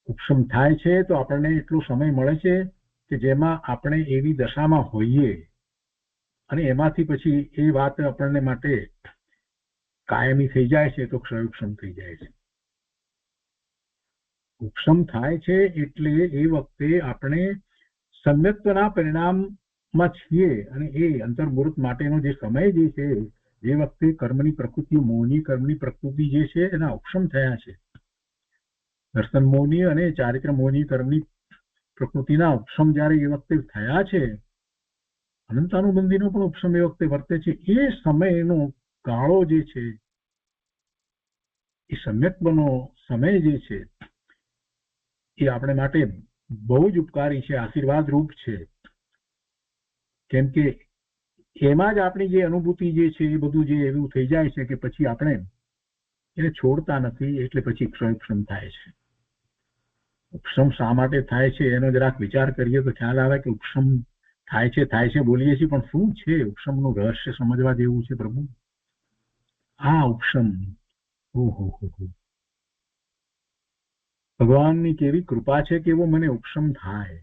ઉપસમ થાય છે તો આપણને એટલો સમય મળે છે કે જેમાં આપણે એવી દશામાં હોઈએ અને એમાંથી પછી એ વાત આપણને માટે કાયમી થઈ જાય છે, તો ક્ષયોક્ષમ થઈ જાય છે. ઉપસમ થાય છે એટલે એ વખતે આપણે સમ્યક્તના પરિણામમાં છીએ અને એ અંતર્મુહૂર્ત માટેનો જે સમય જે છે, જે વખતે કર્મની પ્રકૃતિ, મોહની કર્મની પ્રકૃતિ જે છે એના ઉપસમ થયા છે. દર્શન મોહની અને ચારિત્ર મોહની કર્મની પ્રકૃતિના ઉપસમ જ્યારે એ વખતે થયા છે, અનંતાનુબંધીનો પણ ઉપસમ એ વખતે વર્તે છે. એ સમયનો ગાળો જે છે, એ સમ્યક્તનો સમય જે છે એ આપણે માટે બહુ જ ઉપકારી છે, આશીર્વાદ રૂપ છે. કેમ કે એમાં જ આપણી જે અનુભૂતિ જે છે એ બધું જે એવું થઈ જાય છે કે પછી આપણે એને છોડતા નથી, એટલે પછી ક્ષયોક્ષમ થાય છે. ઉપસમ શા માટે થાય છે એનો જરાક વિચાર કરીએ તો ખ્યાલ આવે કે ઉપસમ થાય છે બોલીએ છીએ, પણ શું છે ઉપસમનું રહસ્ય સમજવા જેવું છે પ્રભુ. આ ઉપસમ, ઓહો, ભગવાનની કેવી કૃપા છે કે એવો મને ઉપસમ થાય.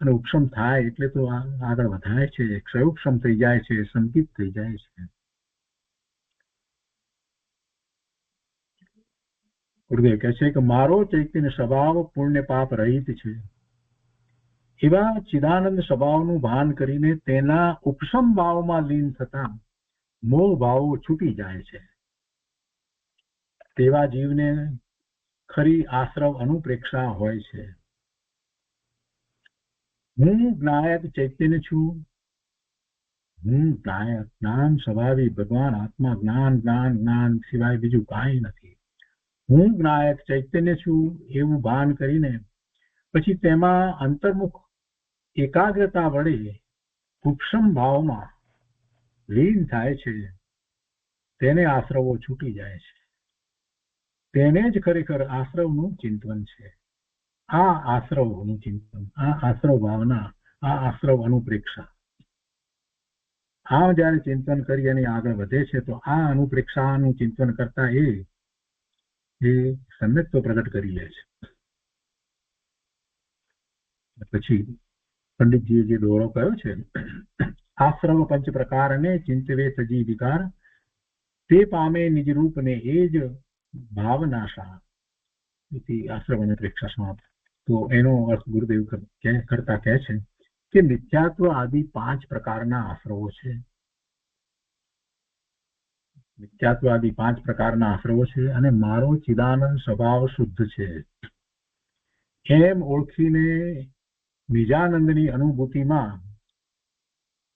અને ઉપસમ થાય એટલે તો આગળ વધાય છે, ક્ષયોક્ષમ થઈ જાય છે, સંકિત થઈ જાય છે. ગુરુદેવ કહે છે કે મારો ચૈતન્ય સ્વભાવ પુણ્ય પાપ રહિત છે. એવા ચિદાનંદ સ્વભાવનું ભાન કરીને તેના ઉપસમ ભાવમાં લીન થતા મોહ ભાવો છૂટી જાય છે. તેવા જીવને ખરી આશ્રવ અનુપ્રેક્ષા હોય છે. હું જ્ઞાયક ચૈતન્ય છું, હું જ્ઞાયક, જ્ઞાન સ્વભાવી ભગવાન આત્મા, જ્ઞાન જ્ઞાન જ્ઞાન સિવાય બીજું કાંઈ નથી. હું જ્ઞાયક ચૈતન્ય છું એવું ભાન કરીને પછી તેમાં અંતર્મુખ એકાગ્રતા વડે ઉપસમ ભાવમાં લીન થાય છે. તેને આશ્રવો છૂટી જાય છે. તેને જ ખરેખર આશ્રવનું ચિંતન છે. આ આશ્રવનું ચિંતન, આ આશ્રવ ભાવના, આ આશ્રવ અનુપ્રેક્ષા, આ જયારે ચિંતન કરી અને આગળ વધે છે તો આ અનુપ્રેક્ષાનું ચિંતન કરતા એ સમ્યક્ત્વ પ્રગટ કરી લે છે. પછી પંડિતજીએ જે દોરો કયો છે, આશ્રવ પંચ પ્રકારને ચિંતવે સજી વિકાર, તે પામે નિજ રૂપને એ જ ભાવનાશા. આશ્રવ અનુપ્રેક્ષા સમાપ્ત. તો એનો અર્થ ગુરુદેવ કરતા કહે છે કે મિથ્યાત્વ આદિ 5 પ્રકારના આશ્રવો છે. મિથ્યાત્વ આદિ 5 પ્રકારના આશ્રવો છે અને મારો ચિદાનંદ સ્વભાવ શુદ્ધ છે એમ ઓળખીને નિજાનંદની અનુભૂતિમાં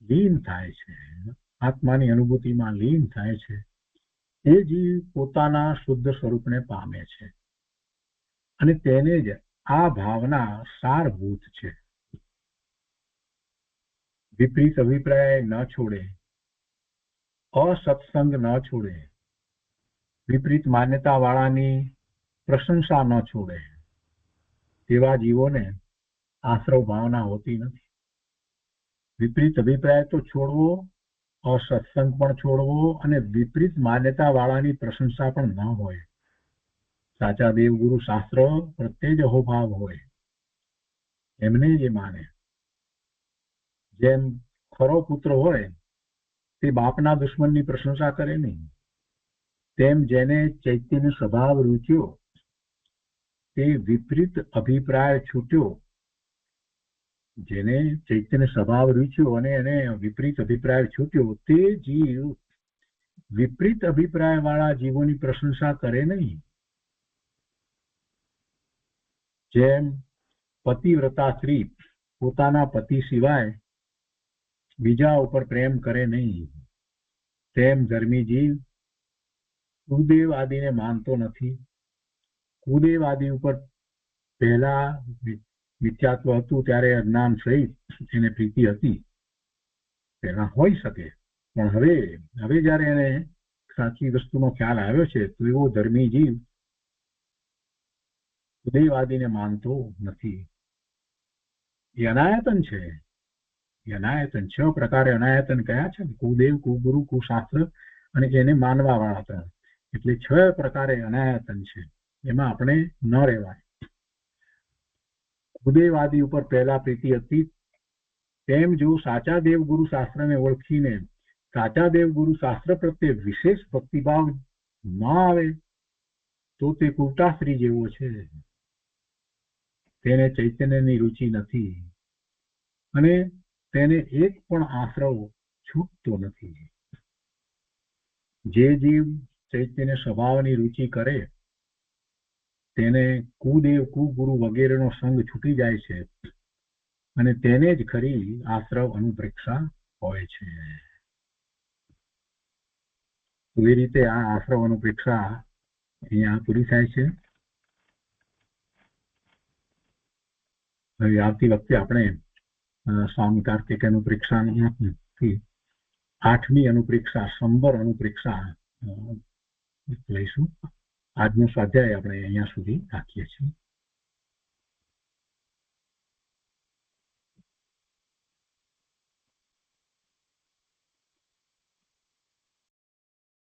લીન થાય છે, આત્માની અનુભૂતિમાં લીન થાય છે, એ જીવ પોતાના શુદ્ધ સ્વરૂપને પામે છે અને તેને જ આ ભાવના સારભૂત છે. વિપરીત અભિપ્રાય ન છોડે, અસત્સંગ ન છોડે, વિપરીત માન્યતા વાળાની પ્રશંસા ન છોડે, તેવા જીવોને આશ્રવ ભાવના હોતી નથી. વિપરીત અભિપ્રાય તો છોડવો, અસત્સંગ પણ છોડવો અને વિપરીત માન્યતા વાળાની પ્રશંસા પણ ન હોય. સાચા દેવગુરુ શાસ્ત્ર પ્રત્યે જ અહોભાવ હોય, એમને જે માને. જેમ ખરો પુત્ર હોય તે બાપના દુશ્મનની પ્રશંસા કરે નહીં, તેમ જેને ચૈતન્ય સ્વભાવ રૂચ્યો, તે વિપરીત અભિપ્રાય છૂટ્યો, જેને ચૈતન્ય સ્વભાવ રૂચ્યો અને એને વિપરીત અભિપ્રાય છૂટ્યો, તે જીવ વિપરીત અભિપ્રાય વાળા જીવોની પ્રશંસા કરે નહીં. જેમ પતિવ્રતા સ્ત્રી પોતાના પતિ સિવાય બીજા ઉપર પ્રેમ કરે નહીં, તેમ ધર્મી જીવ કુદેવ આદિને માનતો નથી. કુદેવ આદિ ઉપર પહેલા મિથ્યાત્વ હતું ત્યારે અજ્ઞાન સહિત એને પ્રીતિ હતી, પહેલા હોઈ શકે, પણ હવે જયારે એને સાચી વસ્તુનો ખ્યાલ આવ્યો છે તો એવો ધર્મી જીવ કુદેવ આદિને માનતો નથી. એ અનાયતન છે. એ અનાયતન 6 પ્રકારે અનાયતન કયા છે, કુદેવ, કુગુરુ, કુશાસ્ત્ર અને એને માનવા વાળા 3. એટલે 6 પ્રકારે અનાયતન છે, એમાં આપણે ન રહેવાય. કુદેવ આદિ ઉપર પહેલા પ્રીતિ હતી, તેમ જો સાચા દેવગુરુ શાસ્ત્રને ઓળખીને સાચા દેવગુરુ શાસ્ત્ર પ્રત્યે વિશેષ ભક્તિભાવ ન આવે તો તે કુટાશ્રી જેવો છે. તેને ચૈતન્યની રુચિ નથી અને તેને એક પણ આશ્રવ છૂટતો નથી. જે જીવ ચૈતન્ય સ્વભાવની રુચિ કરે તેને કુદેવ, કુગુરુ વગેરેનો સંગ છૂટી જાય છે અને તેને જ ખરી આશ્રવ અનુપ્રેક્ષા હોય છે. એ રીતે આ આશ્રવ અનુપ્રેક્ષા અહીંયા પૂરી થાય છે. હવે આવતી વખતે આપણે સ્વામી કાર્તિક અનુપ્રેક્ષાથી 8મી અનુપ્રેક્ષા, સંબર અનુપ્રેક્ષા લઈશું. આજનો સ્વાધ્યાય આપણે અહીંયા સુધી રાખીએ છીએ.